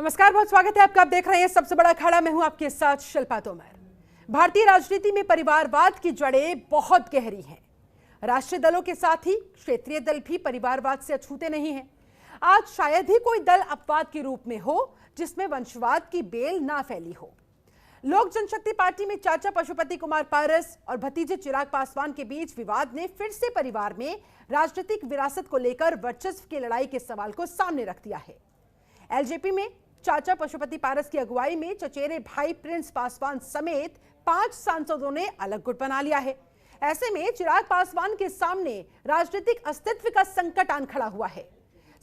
नमस्कार, बहुत स्वागत है आपका। आप देख रहे हैं सबसे बड़ा अखाड़ा। मैं हूं आपके साथ शिल्पा तोमर। भारतीय राजनीति में परिवारवाद की जड़ें बहुत गहरी हैं। राष्ट्रीय दलों के साथ ही क्षेत्रीय दल भी परिवारवाद से अछूते नहीं हैं। आज शायद ही कोई दल अपवाद के रूप में हो जिसमें वंशवाद की बेल ना फैली हो। लोक जनशक्ति पार्टी में चाचा पशुपति कुमार पारस और भतीजे चिराग पासवान के बीच विवाद ने फिर से परिवार में राजनीतिक विरासत को लेकर वर्चस्व की लड़ाई के सवाल को सामने रख दिया है। एलजेपी में चाचा पशुपति पारस की अगुवाई में चचेरे भाई प्रिंस पासवान समेत 5 सांसदों ने अलग गुट बना लिया है। ऐसे में चिराग पासवान के सामने राजनीतिक अस्तित्व का संकट आन खड़ा हुआ है।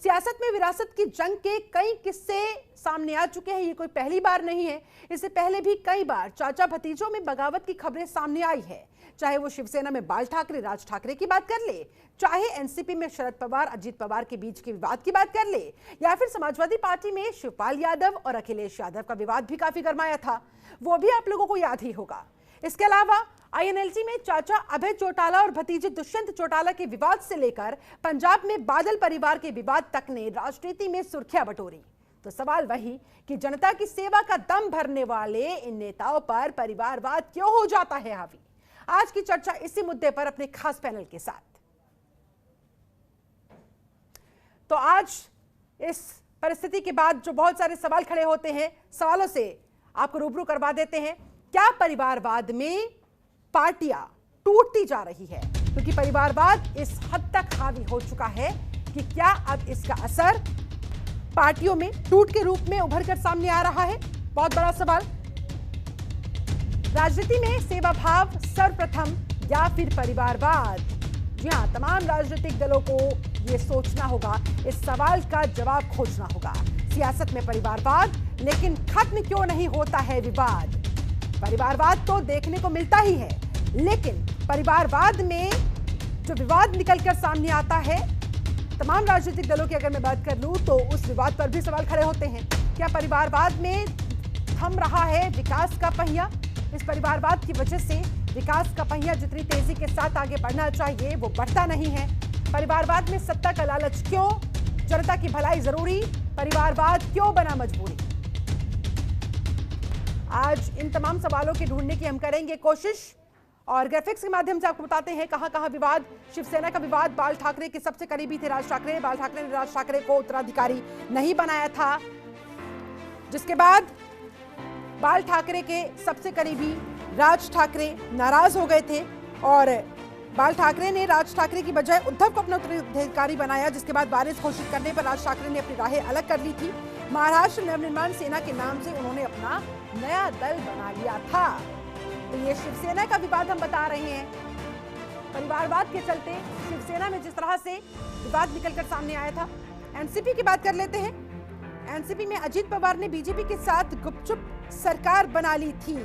सियासत में विरासत की जंग के कई किस्से सामने आ चुके हैं। ये कोई पहली बार नहीं है। इससे पहले भी कई बार चाचा भतीजों में बगावत की खबरें सामने आई है। चाहे वो शिवसेना में बाल ठाकरे राज ठाकरे की बात कर ले, चाहे एनसीपी में शरद पवार अजीत पवार के बीच के विवाद की बात कर ले, या फिर समाजवादी पार्टी में शिवपाल यादव और अखिलेश यादव का विवाद भी काफी गरमाया था। वो भी आप लोगों को याद ही होगा। इसके अलावा आईएनएलजी में चाचा अभय चौटाला और भतीजे दुष्यंत चौटाला के विवाद से लेकर पंजाब में बादल परिवार के विवाद तक ने राजनीति में सुर्खियां बटोरी। तो सवाल वही कि जनता की सेवा का दम भरने वाले इन नेताओं पर परिवारवाद क्यों हो जाता है हावी। आज की चर्चा इसी मुद्दे पर अपने खास पैनल के साथ। तो आज इस परिस्थिति के बाद जो बहुत सारे सवाल खड़े होते हैं, सवालों से आपको रूबरू करवा देते हैं। क्या परिवारवाद में पार्टियां टूटती जा रही है? क्योंकि परिवारवाद इस हद तक हावी हो चुका है कि क्या अब इसका असर पार्टियों में टूट के रूप में उभर कर सामने आ रहा है? बहुत बड़ा सवाल। राजनीति में सेवा भाव सर्वप्रथम या फिर परिवारवाद? जी हां, तमाम राजनीतिक दलों को यह सोचना होगा, इस सवाल का जवाब खोजना होगा। सियासत में परिवारवाद, लेकिन खत्म क्यों नहीं होता है विवाद? परिवारवाद तो देखने को मिलता ही है, लेकिन परिवारवाद में जो विवाद निकलकर सामने आता है, तमाम राजनीतिक दलों की अगर मैं बात कर लूं तो उस विवाद पर भी सवाल खड़े होते हैं। क्या परिवारवाद में थम रहा है विकास का पहिया? इस परिवारवाद की वजह से विकास का पहिया जितनी तेजी के साथ आगे बढ़ना चाहिए वो बढ़ता नहीं है। परिवारवाद में सत्ता का लालच क्यों? जनता की भलाई जरूरी, परिवारवाद क्यों बना मजबूरी? आज इन तमाम सवालों के ढूंढने की हम करेंगे कोशिश और ग्राफिक्स के माध्यम से आपको बताते हैं कहां कहां विवाद। शिवसेना का विवाद, बाल ठाकरे के सबसे करीबी थे राज ठाकरे। बाल ठाकरे ने राज ठाकरे को उत्तराधिकारी नहीं बनाया था, जिसके बाद बाल ठाकरे के सबसे करीबी राज ठाकरे नाराज हो गए थे और बाल ठाकरे ने राज ठाकरे की बजाय उद्धव को अपना उत्तराधिकारी बनाया, जिसके बाद वारिस घोषित करने पर राज ठाकरे ने अपनी राहें अलग कर ली थी। महाराष्ट्र नवनिर्माण सेना के नाम से उन्होंने अपना नया दल बना लिया था। तो ये शिवसेना का विवाद हम बता रहे हैं। परिवारवाद के चलते शिवसेना में जिस तरह से विवाद निकलकर सामने आया था। एनसीपी की बात कर लेते हैं। एनसीपी में अजीत पवार ने बीजेपी के साथ गुपचुप सरकार बना ली थी।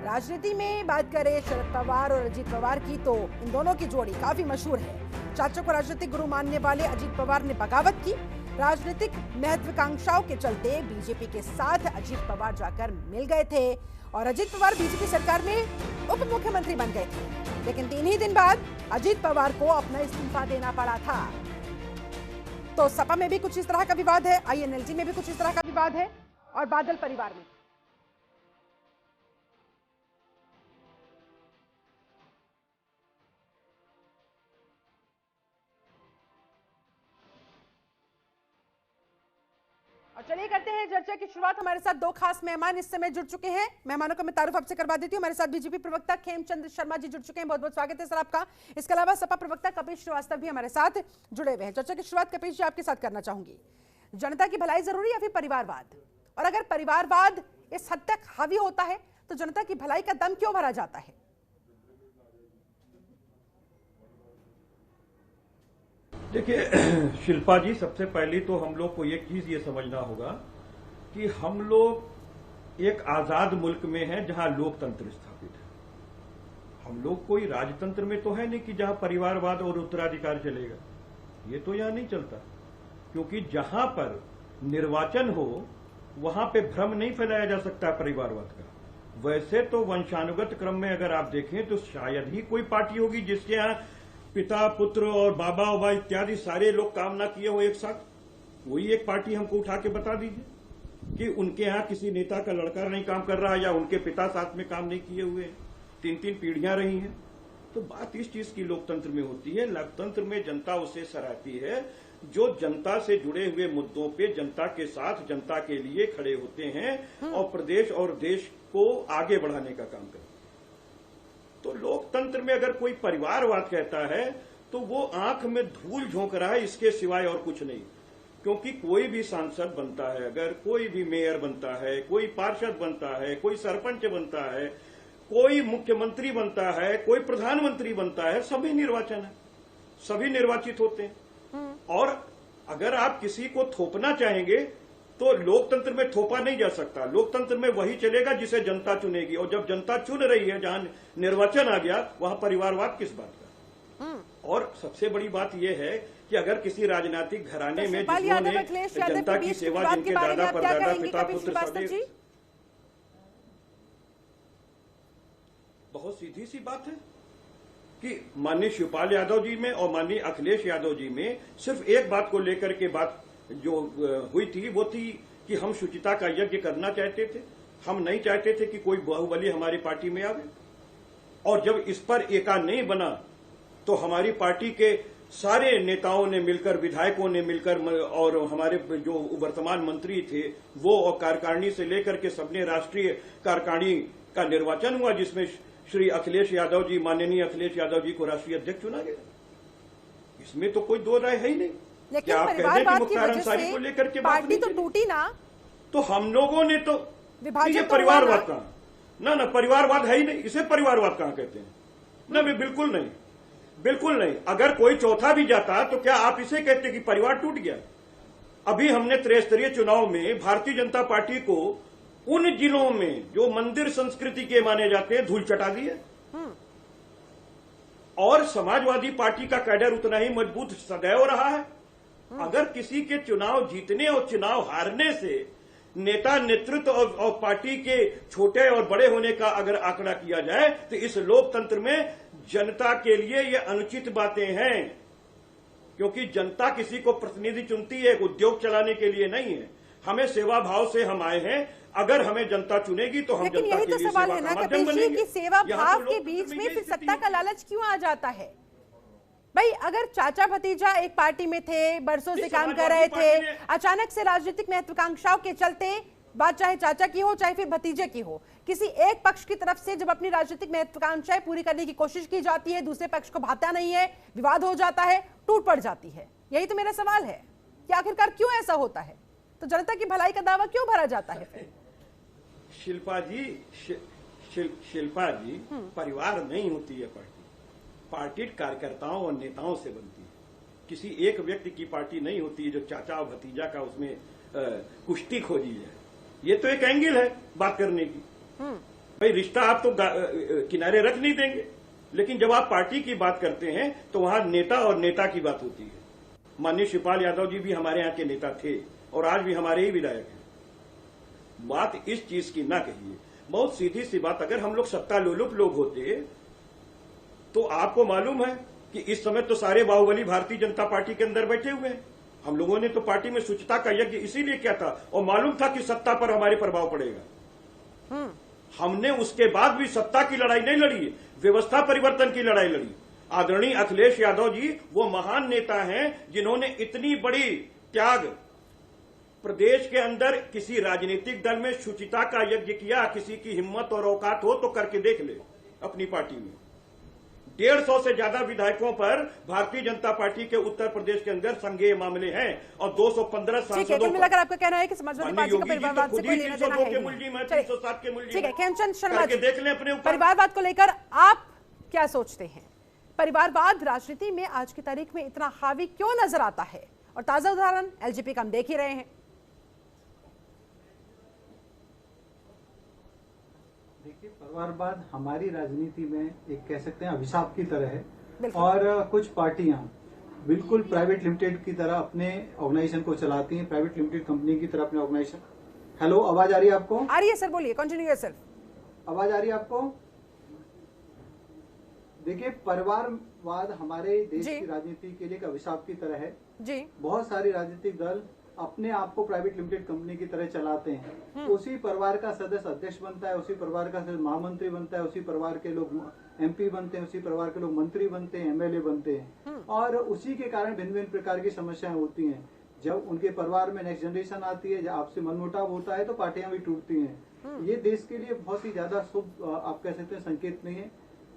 राजनीति में बात करें शरद पवार और अजीत पवार की तो इन दोनों की जोड़ी काफी मशहूर है। चाचा को राजनीतिक गुरु मानने वाले अजीत पवार ने बगावत की। राजनीतिक महत्वाकांक्षाओं के चलते बीजेपी के साथ अजीत पवार जाकर मिल गए थे और अजीत पवार बीजेपी सरकार में उप मुख्यमंत्री बन गए थे। लेकिन 3 ही दिन बाद अजीत पवार को अपना इस्तीफा देना पड़ा था। तो सपा में भी कुछ इस तरह का विवाद है, आईएनएलजी में भी कुछ इस तरह का विवाद है और बादल परिवार में। और चलिए करते हैं चर्चा की शुरुआत। हमारे साथ 2 खास मेहमान इस समय जुड़ चुके हैं। मेहमानों का मैं तारुफ आपसे करवा देती हूँ। हमारे साथ बीजेपी प्रवक्ता खेमचंद शर्मा जी जुड़ चुके हैं। बहुत बहुत स्वागत है सर आपका। इसके अलावा सपा प्रवक्ता कपिल श्रीवास्तव भी हमारे साथ जुड़े हुए हैं। चर्चा की शुरुआत कपिल जी आपके साथ करना चाहूंगी। जनता की भलाई जरूरी या फिर परिवारवाद? और अगर परिवारवाद इस हद तक हावी होता है तो जनता की भलाई का दम क्यों भरा जाता है? देखिए शिल्पा जी, सबसे पहले तो हम लोग को एक चीज ये समझना होगा कि हम लोग एक आजाद मुल्क में हैं जहां लोकतंत्र स्थापित है। हम लोग कोई राजतंत्र में तो है नहीं कि जहां परिवारवाद और उत्तराधिकार चलेगा। ये तो यहां नहीं चलता, क्योंकि जहां पर निर्वाचन हो वहां पे भ्रम नहीं फैलाया जा सकता परिवारवाद का। वैसे तो वंशानुगत क्रम में अगर आप देखें तो शायद ही कोई पार्टी होगी जिसके यहां पिता पुत्र और बाबा इत्यादि सारे लोग काम ना किए हो एक साथ। वही एक पार्टी हमको उठा के बता दीजिए। कि उनके यहाँ किसी नेता का लड़का नहीं काम कर रहा, या उनके पिता साथ में काम नहीं किए हुए, 3-3 पीढ़ियां रही हैं। तो बात इस चीज की लोकतंत्र में होती है। लोकतंत्र में जनता उसे सराहती है जो जनता से जुड़े हुए मुद्दों पे जनता के साथ, जनता के लिए खड़े होते हैं और प्रदेश और देश को आगे बढ़ाने का काम करते हैं। तो लोकतंत्र में अगर कोई परिवारवाद कहता है तो वो आंख में धूल झोंक रहा है, इसके सिवाय और कुछ नहीं। क्योंकि कोई भी सांसद बनता है, अगर कोई भी मेयर बनता है, कोई पार्षद बनता है, कोई सरपंच बनता है, कोई मुख्यमंत्री बनता है, कोई प्रधानमंत्री बनता है, सभी निर्वाचन है, सभी निर्वाचित होते हैं। और अगर आप किसी को थोपना चाहेंगे तो लोकतंत्र में थोपा नहीं जा सकता। लोकतंत्र में वही चलेगा जिसे जनता चुनेगी, और जब जनता चुन रही है, जहां निर्वाचन आ गया, वहां परिवारवाद किस बात का। और सबसे बड़ी बात यह है कि अगर किसी राजनीतिक घराने में जिन्होंने जनता की सेवा, जिनके दादा परदादा पिता पुत्र सभी, बहुत सीधी सी बात है कि माननीय शिवपाल यादव जी में और माननीय अखिलेश यादव जी में सिर्फ एक बात को लेकर के बात जो हुई थी वो थी कि हम शुचिता का यज्ञ करना चाहते थे। हम नहीं चाहते थे कि कोई बाहुबली हमारी पार्टी में आवे। और जब इस पर एका नहीं बना तो हमारी पार्टी के सारे नेताओं ने मिलकर, विधायकों ने मिलकर, और हमारे जो वर्तमान मंत्री थे वो, और कार्यकारिणी से लेकर के सबने राष्ट्रीय कार्यकारिणी का निर्वाचन हुआ, जिसमें श्री अखिलेश यादव जी, माननीय अखिलेश यादव जी को राष्ट्रीय अध्यक्ष चुना गया। इसमें तो कोई दो राय है ही नहीं। लेकिन परिवारवाद की वजह से को लेकर के पार्टी तो टूटी ना। तो हम लोगों ने तो ये परिवारवाद कहा ना, परिवारवाद है ही नहीं, इसे परिवारवाद कहां कहते हैं ना। बिल्कुल नहीं, बिल्कुल नहीं। अगर कोई चौथा भी जाता तो क्या आप इसे कहते कि परिवार टूट गया। अभी हमने त्रिस्तरीय चुनाव में भारतीय जनता पार्टी को उन जिलों में जो मंदिर संस्कृति के माने जाते हैं धूल चटा दी है, और समाजवादी पार्टी का कैडर उतना ही मजबूत सदैव रहा है। अगर किसी के चुनाव जीतने और चुनाव हारने से नेता, नेतृत्व और पार्टी के छोटे और बड़े होने का अगर आंकड़ा किया जाए तो इस लोकतंत्र में जनता के लिए ये अनुचित बातें हैं। क्योंकि जनता किसी को प्रतिनिधि चुनती है, उद्योग चलाने के लिए नहीं है। हमें सेवा भाव से हम आए हैं। अगर हमें जनता चुनेगी तो हम जनता के लिए सेवा का माध्यम बनेंगे। कि सेवा भाव के बीच में फिर सत्ता का लालच क्यों आ जाता है भाई? अगर चाचा भतीजा एक पार्टी में थे, बरसों से काम कर रहे थे, अचानक से राजनीतिक महत्वाकांक्षाओं के चलते, बात चाहे चाचा की हो चाहे फिर भतीजे की हो, किसी एक पक्ष की तरफ से जब अपनी राजनीतिक महत्वाकांक्षाएं पूरी करने की कोशिश की जाती है, दूसरे पक्ष को भाता नहीं है, विवाद हो जाता है, टूट पड़ जाती है। यही तो मेरा सवाल है कि आखिरकार क्यों ऐसा होता है? तो जनता की भलाई का दावा क्यों भरा जाता है फिर? शिल्पा जी, परिवार नहीं होती है पार्टी। पार्टी कार्यकर्ताओं और नेताओं से बनती है। किसी एक व्यक्ति की पार्टी नहीं होती है जो चाचा और भतीजा का उसमें कुश्ती खोजी है। ये तो एक एंगल है बात करने की। भाई रिश्ता आप तो किनारे रख नहीं देंगे, लेकिन जब आप पार्टी की बात करते हैं तो वहां नेता और नेता की बात होती है। माननीय शिवपाल यादव जी भी हमारे यहाँ के नेता थे और आज भी हमारे ही विधायक हैं। बात इस चीज की ना कहिए। बहुत सीधी सी बात, अगर हम लोग सत्ता लोलुप लोग होते तो आपको मालूम है कि इस समय तो सारे बाहुबली भारतीय जनता पार्टी के अंदर बैठे हुए हैं। हम लोगों ने तो पार्टी में शुचिता का यज्ञ इसीलिए किया था और मालूम था कि सत्ता पर हमारे प्रभाव पड़ेगा। हमने उसके बाद भी सत्ता की लड़ाई नहीं लड़ी, व्यवस्था परिवर्तन की लड़ाई लड़ी। आदरणीय अखिलेश यादव जी वो महान नेता हैं जिन्होंने इतनी बड़ी त्याग प्रदेश के अंदर किसी राजनीतिक दल में शुचिता का यज्ञ किया। किसी की हिम्मत और औकात हो तो करके देख ले अपनी पार्टी में। 150 से ज्यादा विधायकों पर भारतीय जनता पार्टी के उत्तर प्रदेश के अंदर संज्ञेय मामले हैं और 215 सांसदों पर। मिलाकर आपका कहना है कि समाजवादी पार्टी का परिवारवाद से कोई लेना देना है नहीं। 307 के मुल्जिम। ठीक है, खेमचंद शर्मा जी, देख लें अपने ऊपर। परिवारवाद को लेकर आप क्या सोचते हैं? परिवारवाद राजनीति में आज की तारीख में इतना हावी क्यों नजर आता है? और ताजा उदाहरण एलजेपी का हम देख ही रहे हैं। देखिए, परिवारवाद हमारी राजनीति में एक कह सकते हैं अभिशाप की तरह है। और कुछ पार्टियां बिल्कुल प्राइवेट लिमिटेड की तरह अपने ऑर्गेनाइजेशन को चलाती हैं, प्राइवेट लिमिटेड कंपनी की तरह अपने ऑर्गेनाइजेशन। हेलो, आवाज आ रही है आपको? आ रही है सर, बोलिए, कंटिन्यू योरसेल्फ। आवाज आ रही है आपको? देखिए, परिवारवाद हमारे देश की राजनीति के लिए एक अभिशाप की तरह है जी। बहुत सारे राजनीतिक दल अपने आप को प्राइवेट लिमिटेड कंपनी की तरह चलाते हैं। उसी परिवार का सदस्य अध्यक्ष बनता है, उसी परिवार का सदस्य महामंत्री बनता है, उसी परिवार के लोग MP बनते हैं, उसी परिवार के लोग मंत्री बनते हैं, MLA बनते हैं, और उसी के कारण भिन्न भिन्न प्रकार की समस्याएं होती हैं। जब उनके परिवार में नेक्स्ट जनरेशन आती है, जब आपसे मनमुटाव होता है, तो पार्टियां भी टूटती हैं। ये देश के लिए बहुत ही ज्यादा शुभ आप कह सकते हैं संकेत नहीं है।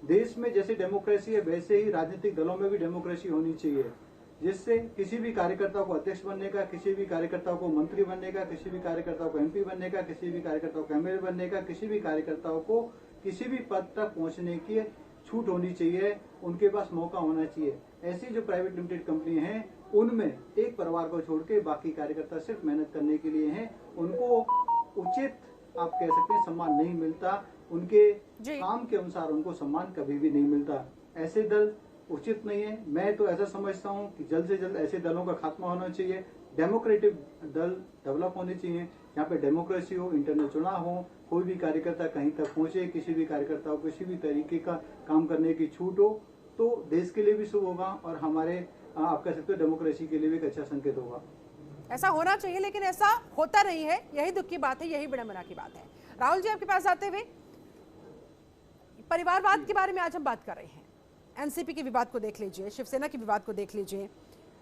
देश में जैसे डेमोक्रेसी है, वैसे ही राजनीतिक दलों में भी डेमोक्रेसी होनी चाहिए, जिससे किसी भी कार्यकर्ता को अध्यक्ष बनने का, किसी भी कार्यकर्ता को मंत्री बनने का, किसी भी कार्यकर्ता को MP बनने का, किसी भी कार्यकर्ता को MLA बनने का, किसी भी कार्यकर्ताओं को किसी भी पद तक पहुंचने की छूट होनी चाहिए, उनके पास मौका होना चाहिए। ऐसी जो प्राइवेट लिमिटेड कंपनी हैं, उनमें एक परिवार को छोड़ के बाकी कार्यकर्ता सिर्फ मेहनत करने के लिए हैं। उनको उचित आप कह सकते हैं सम्मान नहीं मिलता, उनके काम के अनुसार उनको सम्मान कभी भी नहीं मिलता। ऐसे दल उचित नहीं है। मैं तो ऐसा समझता हूं कि जल्द से जल्द ऐसे दलों का खात्मा होना चाहिए। डेमोक्रेटिक दल डेवलप होने चाहिए, यहाँ पे डेमोक्रेसी हो, इंटरनल चुनाव हो, कोई भी कार्यकर्ता कहीं तक पहुंचे, किसी भी कार्यकर्ता को किसी भी तरीके का काम करने की छूट हो, तो देश के लिए भी शुभ होगा और हमारे आप कह सकते हो डेमोक्रेसी के लिए भी एक अच्छा संकेत होगा। ऐसा होना चाहिए, लेकिन ऐसा होता नहीं है। यही दुख की बात है, यही विडंबना की बात है। राहुल जी, आपके पास आते हुए, परिवारवाद के बारे में आज हम बात कर रहे हैं। NCP के विवाद को देख लीजिए, शिवसेना के विवाद को देख लीजिए,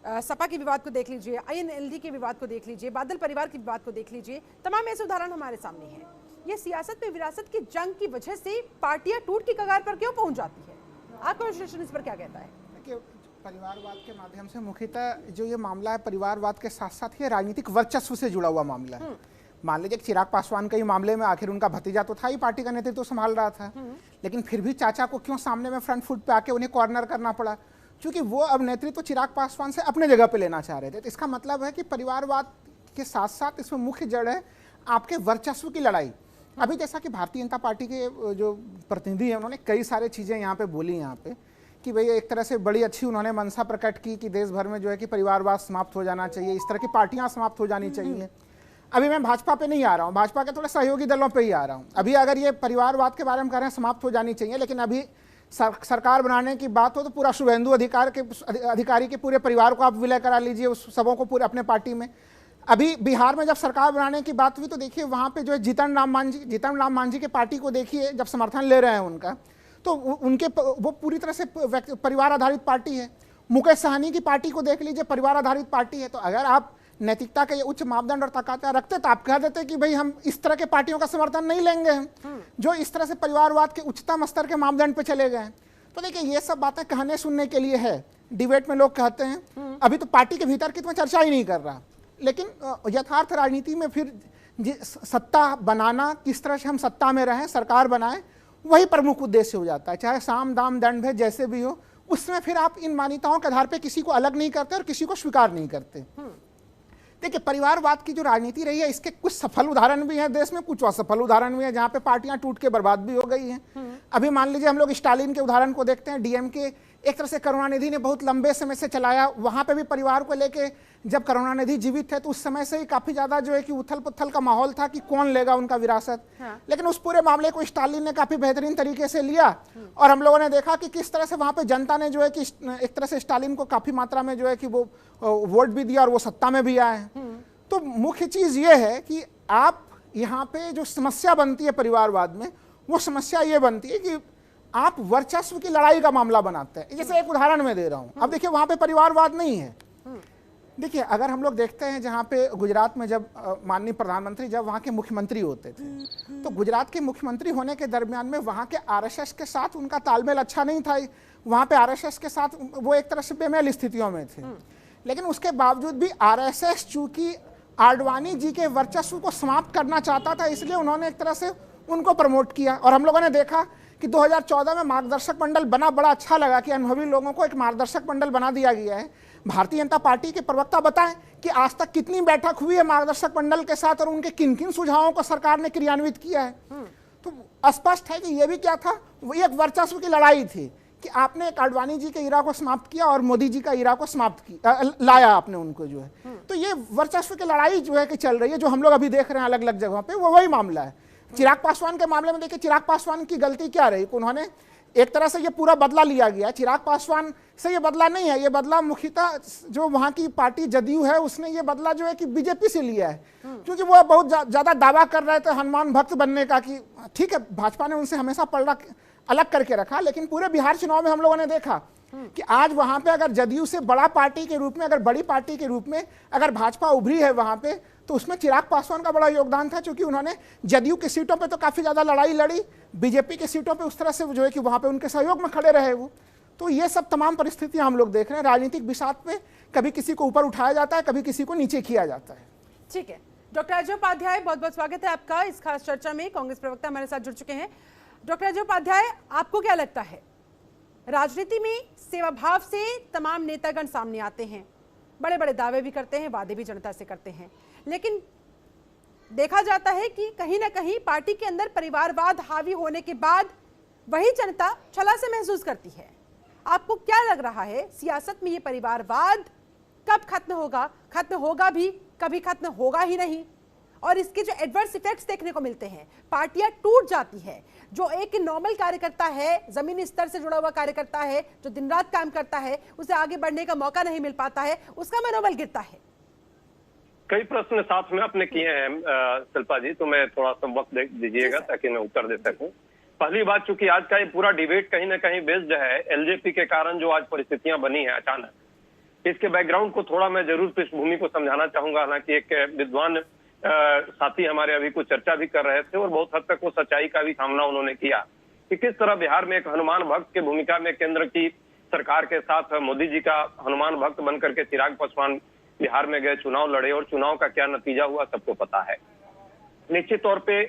सपा के विवाद को देख लीजिए, INLD के विवाद को देख लीजिए, बादल परिवार के विवाद को देख लीजिए। तमाम ऐसे उदाहरण हमारे सामने हैं। ये सियासत में विरासत की जंग की वजह से पार्टियां टूट की कगार पर क्यों पहुंच जाती है? आपका विश्लेषण इस पर क्या कहता है? देखिए, परिवारवाद के माध्यम से मुख्यतः जो ये मामला है, परिवारवाद के साथ साथ ये राजनीतिक वर्चस्व से जुड़ा हुआ मामला है। मान लीजिए चिराग पासवान के ही मामले में आखिर उनका भतीजा तो था ही, पार्टी का नेतृत्व तो संभाल रहा था, लेकिन फिर भी चाचा को क्यों सामने में फ्रंट फुट पे आके उन्हें कॉर्नर करना पड़ा? क्योंकि वो अब नेतृत्व चिराग पासवान से अपने जगह पे लेना चाह रहे थे। तो इसका मतलब है कि परिवारवाद के साथ साथ इसमें मुख्य जड़ है आपके वर्चस्व की लड़ाई। अभी जैसा कि भारतीय जनता पार्टी के जो प्रतिनिधि हैं, उन्होंने कई सारी चीज़ें यहाँ पे बोली, यहाँ पे कि भाई एक तरह से बड़ी अच्छी उन्होंने मंशा प्रकट की कि देश भर में जो है कि परिवारवाद समाप्त हो जाना चाहिए, इस तरह की पार्टियां समाप्त हो जानी चाहिए। अभी मैं भाजपा पे नहीं आ रहा हूँ, भाजपा के थोड़े सहयोगी दलों पे ही आ रहा हूँ। अभी अगर ये परिवारवाद के बारे में कह रहे हैं समाप्त हो जानी चाहिए, लेकिन अभी सरकार बनाने की बात हो तो पूरा शुभेंदु अधिकारी के पूरे परिवार को आप विलय करा लीजिए, उस सबों को पूरे अपने पार्टी में। अभी बिहार में जब सरकार बनाने की बात हुई तो देखिए वहाँ पे जो है जीतन राम मांझी के पार्टी को देखिए, जब समर्थन ले रहे हैं उनका, तो उनके वो पूरी तरह से परिवार आधारित पार्टी है। मुकेश सहनी की पार्टी को देख लीजिए, परिवार आधारित पार्टी है। तो अगर आप नैतिकता के ये उच्च मापदंड और ताकत रखते तो आप कह देते कि भाई हम इस तरह के पार्टियों का समर्थन नहीं लेंगे, हम जो इस तरह से परिवारवाद के उच्चतम स्तर के मापदंड पे चले गए। तो देखिए ये सब बातें कहने सुनने के लिए है, डिबेट में लोग कहते हैं, अभी तो पार्टी के भीतर की तो चर्चा ही नहीं कर रहा। लेकिन यथार्थ राजनीति में फिर सत्ता बनाना, किस तरह से हम सत्ता में रहें, सरकार बनाएं, वही प्रमुख उद्देश्य हो जाता है। चाहे साम दाम दंड भेद जैसे भी हो, उसमें फिर आप इन मान्यताओं के आधार पर किसी को अलग नहीं करते और किसी को स्वीकार नहीं करते। देखिए परिवारवाद की जो राजनीति रही है, इसके कुछ सफल उदाहरण भी हैं देश में, कुछ असफल उदाहरण भी हैं जहां पे पार्टियां टूट के बर्बाद भी हो गई हैं। अभी मान लीजिए हम लोग स्टालिन के उदाहरण को देखते हैं। DMK एक तरह से करुणानिधि ने बहुत लंबे समय से चलाया, वहां पे भी परिवार को लेके जब करुणानिधि जीवित थे तो उस समय से ही काफी ज्यादा जो है कि उथल पुथल का माहौल था कि कौन लेगा उनका विरासत। लेकिन उस पूरे मामले को स्टालिन ने काफी बेहतरीन तरीके से लिया और हम लोगों ने देखा कि किस तरह से वहां पे जनता ने जो है कि एक तरह से स्टालिन को काफी मात्रा में जो है कि वो वोट भी दिया और वो सत्ता में भी आए। तो मुख्य चीज ये है कि आप यहाँ पे जो समस्या बनती है परिवारवाद में, वो समस्या ये बनती है कि आप वर्चस्व की लड़ाई का मामला बनाते हैं। जैसे एक उदाहरण मैं दे रहा हूं, अब देखिए वहां पे परिवारवाद नहीं है। देखिए अगर हम लोग देखते हैं जहां पे गुजरात में जब माननीय प्रधानमंत्री जब वहां के मुख्यमंत्री होते थे, तो गुजरात के मुख्यमंत्री होने के दरमियान में वहां के RSS के साथ उनका तालमेल अच्छा नहीं था। वहां पे RSS के साथ वो एक तरह से बेमेल स्थितियों में थे। लेकिन उसके बावजूद भी RSS चूंकि आडवाणी जी के वर्चस्व को समाप्त करना चाहता था, इसलिए उन्होंने एक तरह से उनको प्रमोट किया। और हम लोगों ने देखा कि 2014 में मार्गदर्शक मंडल बना, बड़ा अच्छा लगा कि अनुभवी लोगों को एक मार्गदर्शक मंडल बना दिया गया है। भारतीय जनता पार्टी के प्रवक्ता बताएं कि आज तक कितनी बैठक हुई है मार्गदर्शक मंडल के साथ और उनके किन किन सुझावों को सरकार ने क्रियान्वित किया है। तो स्पष्ट है कि यह भी क्या था, वो एक वर्चस्व की लड़ाई थी कि आपने एक आडवाणी जी के इरा को समाप्त किया और मोदी जी का इरा को समाप्त किया, लाया आपने उनको जो है। तो ये वर्चस्व की लड़ाई जो है कि चल रही है, जो हम लोग अभी देख रहे हैं अलग अलग जगहों पे, वो वही मामला है। चिराग पासवान के मामले में देखिए, चिराग पासवान की गलती क्या रही कि उन्होंने एक तरह से ये पूरा बदला लिया गया है। चिराग पासवान से ये बदला नहीं है, ये बदला मुख्यतः जो वहां की पार्टी जदयू है उसने ये बदला जो है कि बीजेपी से लिया है, क्योंकि वो बहुत ज्यादा दावा कर रहे थे हनुमान भक्त बनने का कि ठीक है भाजपा ने उनसे हमेशा पलड़ा अलग करके रखा, लेकिन पूरे बिहार चुनाव में हम लोगों ने देखा कि आज वहां पे अगर जदयू से बड़ा पार्टी के रूप में, अगर बड़ी पार्टी के रूप में अगर भाजपा उभरी है वहां पे, तो उसमें चिराग पासवान का बड़ा योगदान था, क्योंकि उन्होंने जदयू की सीटों पे तो काफी ज्यादा लड़ाई लड़ी, बीजेपी की सीटों पे उस तरह से जो है कि वहां पे उनके सहयोग में खड़े रहे वो। तो ये सब तमाम परिस्थितियां हम लोग देख रहे हैं। राजनीतिक बिसात पे कभी किसी को ऊपर उठाया जाता है, कभी किसी को नीचे किया जाता है। ठीक है, डॉक्टर अजय उपाध्याय, बहुत बहुत स्वागत है आपका इस खास चर्चा में। कांग्रेस प्रवक्ता हमारे साथ जुड़ चुके हैं। डॉक्टर अजय उपाध्याय, आपको क्या लगता है, राजनीति में सेवाभाव से तमाम नेतागण सामने आते हैं, बड़े बड़े दावे भी करते हैं, वादे भी जनता से करते हैं, लेकिन देखा जाता है कि कहीं ना कहीं पार्टी के अंदर परिवारवाद हावी होने के बाद वही जनता छला से महसूस करती है। आपको क्या लग रहा है, सियासत में ये परिवारवाद कब खत्म होगा? खत्म होगा भी, कभी खत्म होगा ही नहीं, और इसके जो एडवर्स इफेक्ट्स देखने को मिलते हैं, पार्टियां टूट जाती है। जो एक नॉर्मल कार्यकर्ता है, जमीनी स्तर से जुड़ा हुआ कार्यकर्ता है, जो दिन रात काम करता है, उसे आगे बढ़ने का मौका नहीं मिल पाता है, उसका मनोबल गिरता है। कई प्रश्न साथ में आपने किए हैं शिल्पा जी, तो मैं थोड़ा सा वक्त दीजिएगा ताकि मैं उत्तर दे सकूं। पहली बात, चूंकि आज का ये पूरा डिबेट कहीं ना कहीं बेस्ड है एलजेपी के कारण जो आज परिस्थितियां बनी है अचानक, इसके बैकग्राउंड को थोड़ा मैं जरूर पृष्ठभूमि को समझाना चाहूंगा। हालांकि एक विद्वान साथी हमारे अभी कुछ चर्चा भी कर रहे थे और बहुत हद तक वो सच्चाई का भी सामना उन्होंने किया कि किस तरह बिहार में एक हनुमान भक्त की भूमिका में केंद्र की सरकार के साथ मोदी जी का हनुमान भक्त बनकर के चिराग पासवान बिहार में गए, चुनाव लड़े, और चुनाव का क्या नतीजा हुआ सबको पता है। निश्चित तौर पे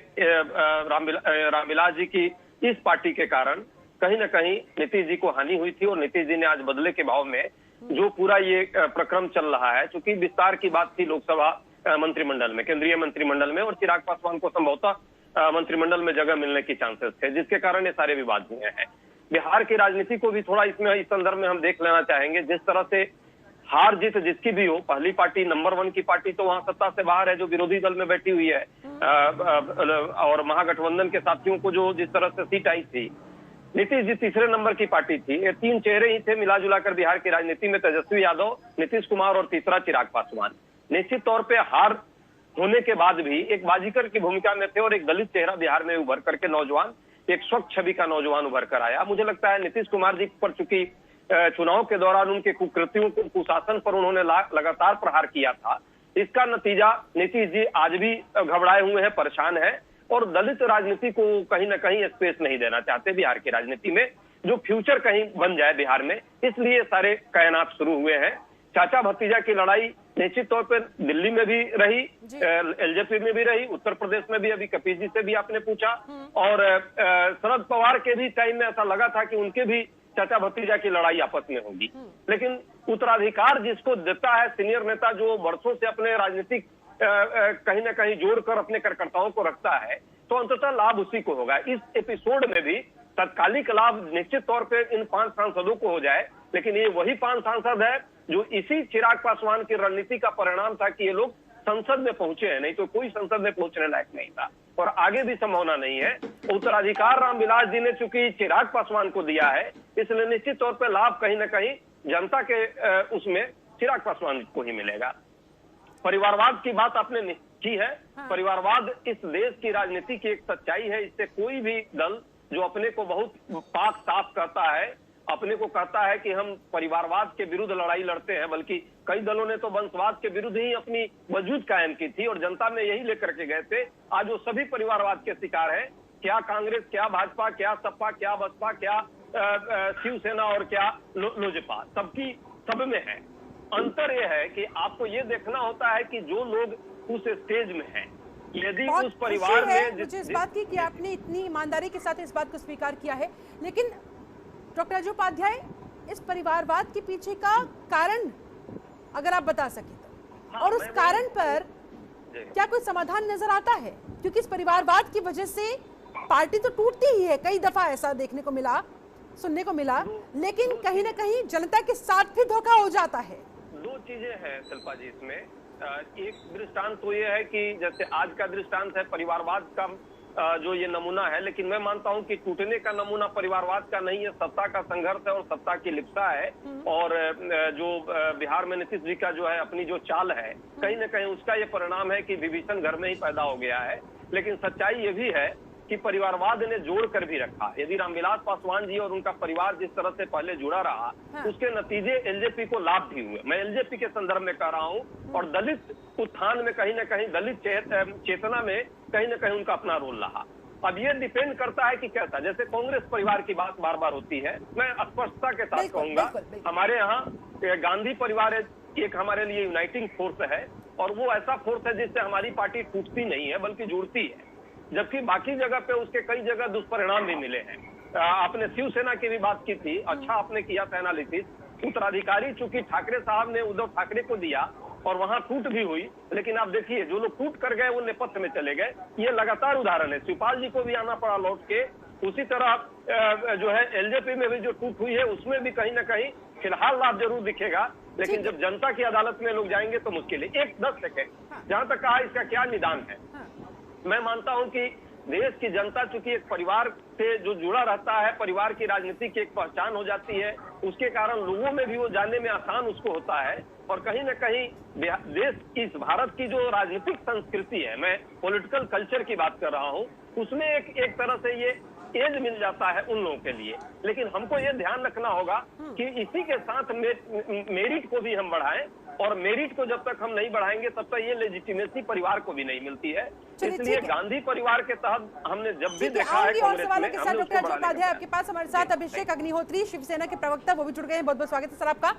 रामविलास जी की इस पार्टी के कारण कहीं ना कहीं नीतीश जी को हानि हुई थी, और नीतीश जी ने आज बदले के भाव में जो पूरा ये प्रक्रम चल रहा है, चूंकि विस्तार की बात थी लोकसभा मंत्रिमंडल में, केंद्रीय मंत्रिमंडल में, और चिराग पासवान को संभवतः मंत्रिमंडल में जगह मिलने की चांसेस थे, जिसके कारण ये सारे विवाद हुए हैं। बिहार की राजनीति को भी थोड़ा इसमें इस संदर्भ में हम देख लेना चाहेंगे। जिस तरह से हार जीत जिसकी भी हो, पहली पार्टी नंबर 1 की पार्टी तो वहां सत्ता से बाहर है, जो विरोधी दल में बैठी हुई है, और महागठबंधन के साथियों को जो जिस तरह से सीट आई थी, नीतीश जी तीसरे नंबर की पार्टी थी। ये 3 चेहरे ही थे मिला जुलाकर बिहार की राजनीति में, तेजस्वी यादव, नीतीश कुमार और तीसरा चिराग पासवान। निश्चित तौर पे हार होने के बाद भी एक बाजीगर की भूमिका में थे, और एक दलित चेहरा बिहार में उभर करके नौजवान, एक स्वच्छ छवि का नौजवान उभर कर आया। मुझे लगता है नीतीश कुमार जी पर चूंकि चुनाव के दौरान उनके कुकृतियों को, कुशासन पर उन्होंने लगातार प्रहार किया था, इसका नतीजा नीतीश जी आज भी घबराए हुए हैं, परेशान है, और दलित राजनीति को कहीं ना कहीं स्पेस नहीं देना चाहते बिहार की राजनीति में, जो फ्यूचर कहीं बन जाए बिहार में। इसलिए सारे कायनात शुरू हुए हैं। चाचा भतीजा की लड़ाई निश्चित तौर पर दिल्ली में भी रही, एलजेपी में भी रही, उत्तर प्रदेश में भी, अभी कपिल जी से भी आपने पूछा, और शरद पवार के भी टाइम में ऐसा लगा था कि उनके भी चाचा भतीजा की लड़ाई आपस में होगी। लेकिन उत्तराधिकार जिसको देता है सीनियर नेता, जो वर्षों से अपने राजनीतिक कहीं ना कहीं जोड़कर अपने कार्यकर्ताओं को रखता है, तो अंततः लाभ उसी को होगा। इस एपिसोड में भी तत्कालिक लाभ निश्चित तौर पे इन 5 सांसदों को हो जाए, लेकिन ये वही 5 सांसद है जो इसी चिराग पासवान की रणनीति का परिणाम था कि ये लोग संसद में पहुंचे हैं, नहीं तो कोई संसद में पहुंचने लायक नहीं था, और आगे भी संभावना नहीं है। उत्तराधिकार रामविलास जी ने चूंकि चिराग पासवान को दिया है, इसलिए निश्चित तौर पर लाभ कहीं ना कहीं जनता के उसमें चिराग पासवान को ही मिलेगा। परिवारवाद की बात आपने की है। हाँ। परिवारवाद इस देश की राजनीति की एक सच्चाई है। इससे कोई भी दल जो अपने को बहुत पाक साफ करता है, अपने को कहता है कि हम परिवारवाद के विरुद्ध लड़ाई लड़ते हैं, बल्कि कई दलों ने तो वंशवाद के विरुद्ध ही अपनी वजूद कायम की थी, और जनता में यही लेकर के गए थे। आज वो सभी परिवारवाद के शिकार हैं। क्या कांग्रेस, क्या भाजपा, क्या सपा, क्या बसपा, क्या शिवसेना और क्या लोजपा, सबकी सब में है। अंतर यह है कि आपको ये देखना होता है कि जो लोग उस स्टेज में हैं, यदि उस परिवार में मुझे इस बात की कि आपने इतनी ईमानदारी के साथ इस बात को स्वीकार किया है, लेकिन डॉक्टर अजय उपाध्याय, इस परिवारवाद के पीछे का कारण अगर आप बता सके तो, और उस कारण पर क्या कोई समाधान नजर आता है? क्योंकि इस परिवारवाद की वजह से पार्टी तो टूटती ही है, कई दफा ऐसा देखने को मिला, सुनने को मिला, लेकिन कहीं ना कहीं जनता के साथ भी धोखा हो जाता है। 2 चीजें हैं शिल्पा जी इसमें। एक दृष्टांत तो ये है कि जैसे आज का दृष्टांत है परिवारवाद का जो ये नमूना है, लेकिन मैं मानता हूं कि टूटने का नमूना परिवारवाद का नहीं है, सत्ता का संघर्ष है और सत्ता की लिप्सा है। और जो बिहार में नीतीश जी का जो है अपनी जो चाल है, कहीं ना कहीं उसका ये परिणाम है कि विभीषण घर में ही पैदा हो गया है। लेकिन सच्चाई ये भी है कि परिवारवाद ने जोड़ कर भी रखा। यदि रामविलास पासवान जी और उनका परिवार जिस तरह से पहले जुड़ा रहा, उसके नतीजे एलजेपी को लाभ भी हुए। मैं एलजेपी के संदर्भ में कह रहा हूं। और दलित उत्थान में कहीं ना कहीं, दलित चेतना में कहीं ना कहीं उनका अपना रोल रहा। अब ये डिपेंड करता है कि कैसा, जैसे कांग्रेस परिवार की बात बार बार होती है, मैं स्पष्टता के साथ कहूंगा, हमारे यहाँ गांधी परिवार एक हमारे लिए यूनाइटिंग फोर्स है, और वो ऐसा फोर्स है जिससे हमारी पार्टी टूटती नहीं है बल्कि जुड़ती है। जबकि बाकी जगह पे उसके कई जगह दुष्परिणाम भी मिले हैं। आपने शिवसेना की भी बात की थी, अच्छा आपने किया था एनालिसिस। उत्तराधिकारी चूंकि ठाकरे साहब ने उद्धव ठाकरे को दिया और वहां टूट भी हुई, लेकिन आप देखिए जो लोग टूट कर गए वो नेपथ्य में चले गए। ये लगातार उदाहरण है। शिवपाल जी को भी आना पड़ा लौट के। उसी तरह जो है एलजेपी में भी जो टूट हुई है उसमें भी कहीं ना कहीं फिलहाल लाभ जरूर दिखेगा, लेकिन जब जनता की अदालत में लोग जाएंगे तो मुश्किल है। 10 सेकेंड जहां तक कहा इसका क्या निदान है, मैं मानता हूं कि देश की जनता चूंकि एक परिवार से जो जुड़ा रहता है, परिवार की राजनीति की एक पहचान हो जाती है, उसके कारण लोगों में भी वो जानने में आसान उसको होता है। और कहीं ना कहीं देश की, इस भारत की जो राजनीतिक संस्कृति है, मैं पॉलिटिकल कल्चर की बात कर रहा हूं, उसमें एक तरह से ये एज मिल जाता है उन लोगों के लिए। लेकिन हमको ये ध्यान रखना होगा कि इसी के साथ मेरिट को भी हम बढ़ाएं, और मेरिट को जब तक हम नहीं बढ़ाएंगे तब तक ये लेजिटिमेसी परिवार को भी नहीं मिलती है। इसलिए गांधी परिवार के तहत हमने जब भी देखा है और सवालों के साथ डॉक्टर अजय उपाध्याय आपके पास हमारे साथ अभिषेक अग्निहोत्री, शिवसेना के प्रवक्ता, वो भी जुड़ गए हैं। बहुत बहुत स्वागत है सर आपका।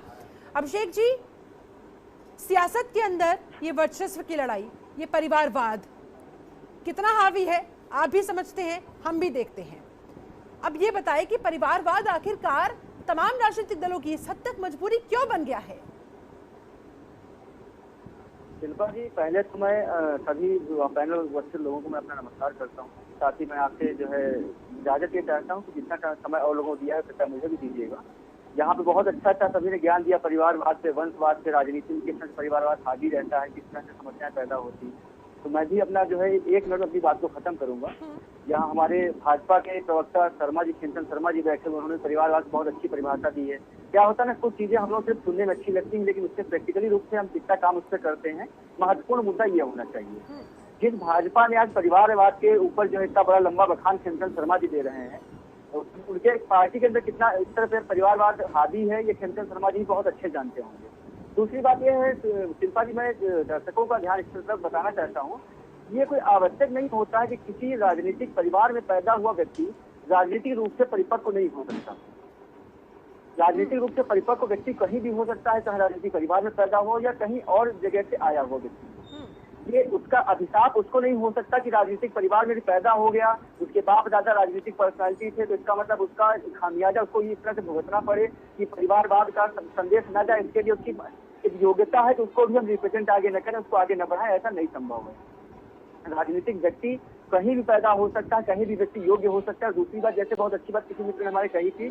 अभिषेक जी, सियासत के अंदर ये वर्चस्व की लड़ाई, ये परिवारवाद कितना हावी है, आप भी समझते हैं, हम भी देखते हैं। अब ये बताएं कि परिवारवाद आखिरकार तमाम राजनीतिक दलों की इस हद तक मजबूरी क्यों बन गया है? शिल्पा जी, पहले तो मैं सभी पैनल उपस्थित लोगों को मैं अपना नमस्कार करता हूँ। साथ ही मैं आपसे जो है इजाजत ये चाहता हूँ कि जितना समय और लोगों को दिया है कृपया मुझे भी दीजिएगा। यहाँ पे बहुत अच्छा सभी ने ज्ञान दिया परिवारवाद से, वंशवाद से, राजनीति में किस तरह से परिवारवाद हावी रहता है, किस तरह से समस्याएं पैदा होती हैं। तो मैं भी अपना जो है 1 मिनट अपनी बात को खत्म करूंगा। यहाँ हमारे भाजपा के प्रवक्ता शर्मा जी, चिंतन शर्मा जी बैठे हुए, उन्होंने परिवारवाद की बहुत अच्छी परिभाषा दी है। क्या होता है ना, कुछ चीजें हम लोग सिर्फ सुनने में अच्छी लगती हैं, लेकिन उससे प्रैक्टिकली रूप से हम कितना काम उस पर करते हैं, महत्वपूर्ण मुद्दा ये होना चाहिए। जिस भाजपा ने आज परिवारवाद के ऊपर जो है इतना बड़ा लंबा बखान चिंतन शर्मा जी दे रहे हैं, उनके पार्टी के अंदर कितना इस तरह से परिवारवाद हावी है, ये चिंतन शर्मा जी बहुत अच्छे जानते होंगे। दूसरी बात यह है शिल्पा जी, मैं दर्शकों का ध्यान इस तरफ बताना चाहता हूँ, ये कोई आवश्यक नहीं होता है कि किसी राजनीतिक परिवार में पैदा हुआ व्यक्ति राजनीतिक रूप से परिपक्व नहीं हो सकता। राजनीतिक रूप से परिपक्व व्यक्ति कहीं भी हो सकता है, चाहे राजनीतिक परिवार में पैदा हो या कहीं और जगह से आया हुआ व्यक्ति। ये उसका अभिशाप उसको नहीं हो सकता कि राजनीतिक परिवार में पैदा हो गया, उसके बाप दादा राजनीतिक पर्सनालिटी थे, तो इसका मतलब उसका खामियाजा उसको इस तरह से भुगतना पड़े कि परिवारवाद का संदेश न जाए। इसके लिए उसकी योग्यता है कि उसको भी हम रिप्रेजेंट आगे न करें, उसको आगे न बढ़ाएं, ऐसा नहीं संभव है। राजनीतिक व्यक्ति कहीं भी पैदा हो सकता है, कहीं भी व्यक्ति योग्य हो सकता है। दूसरी बात, जैसे बहुत अच्छी बात किसी मित्र ने हमारे कही थी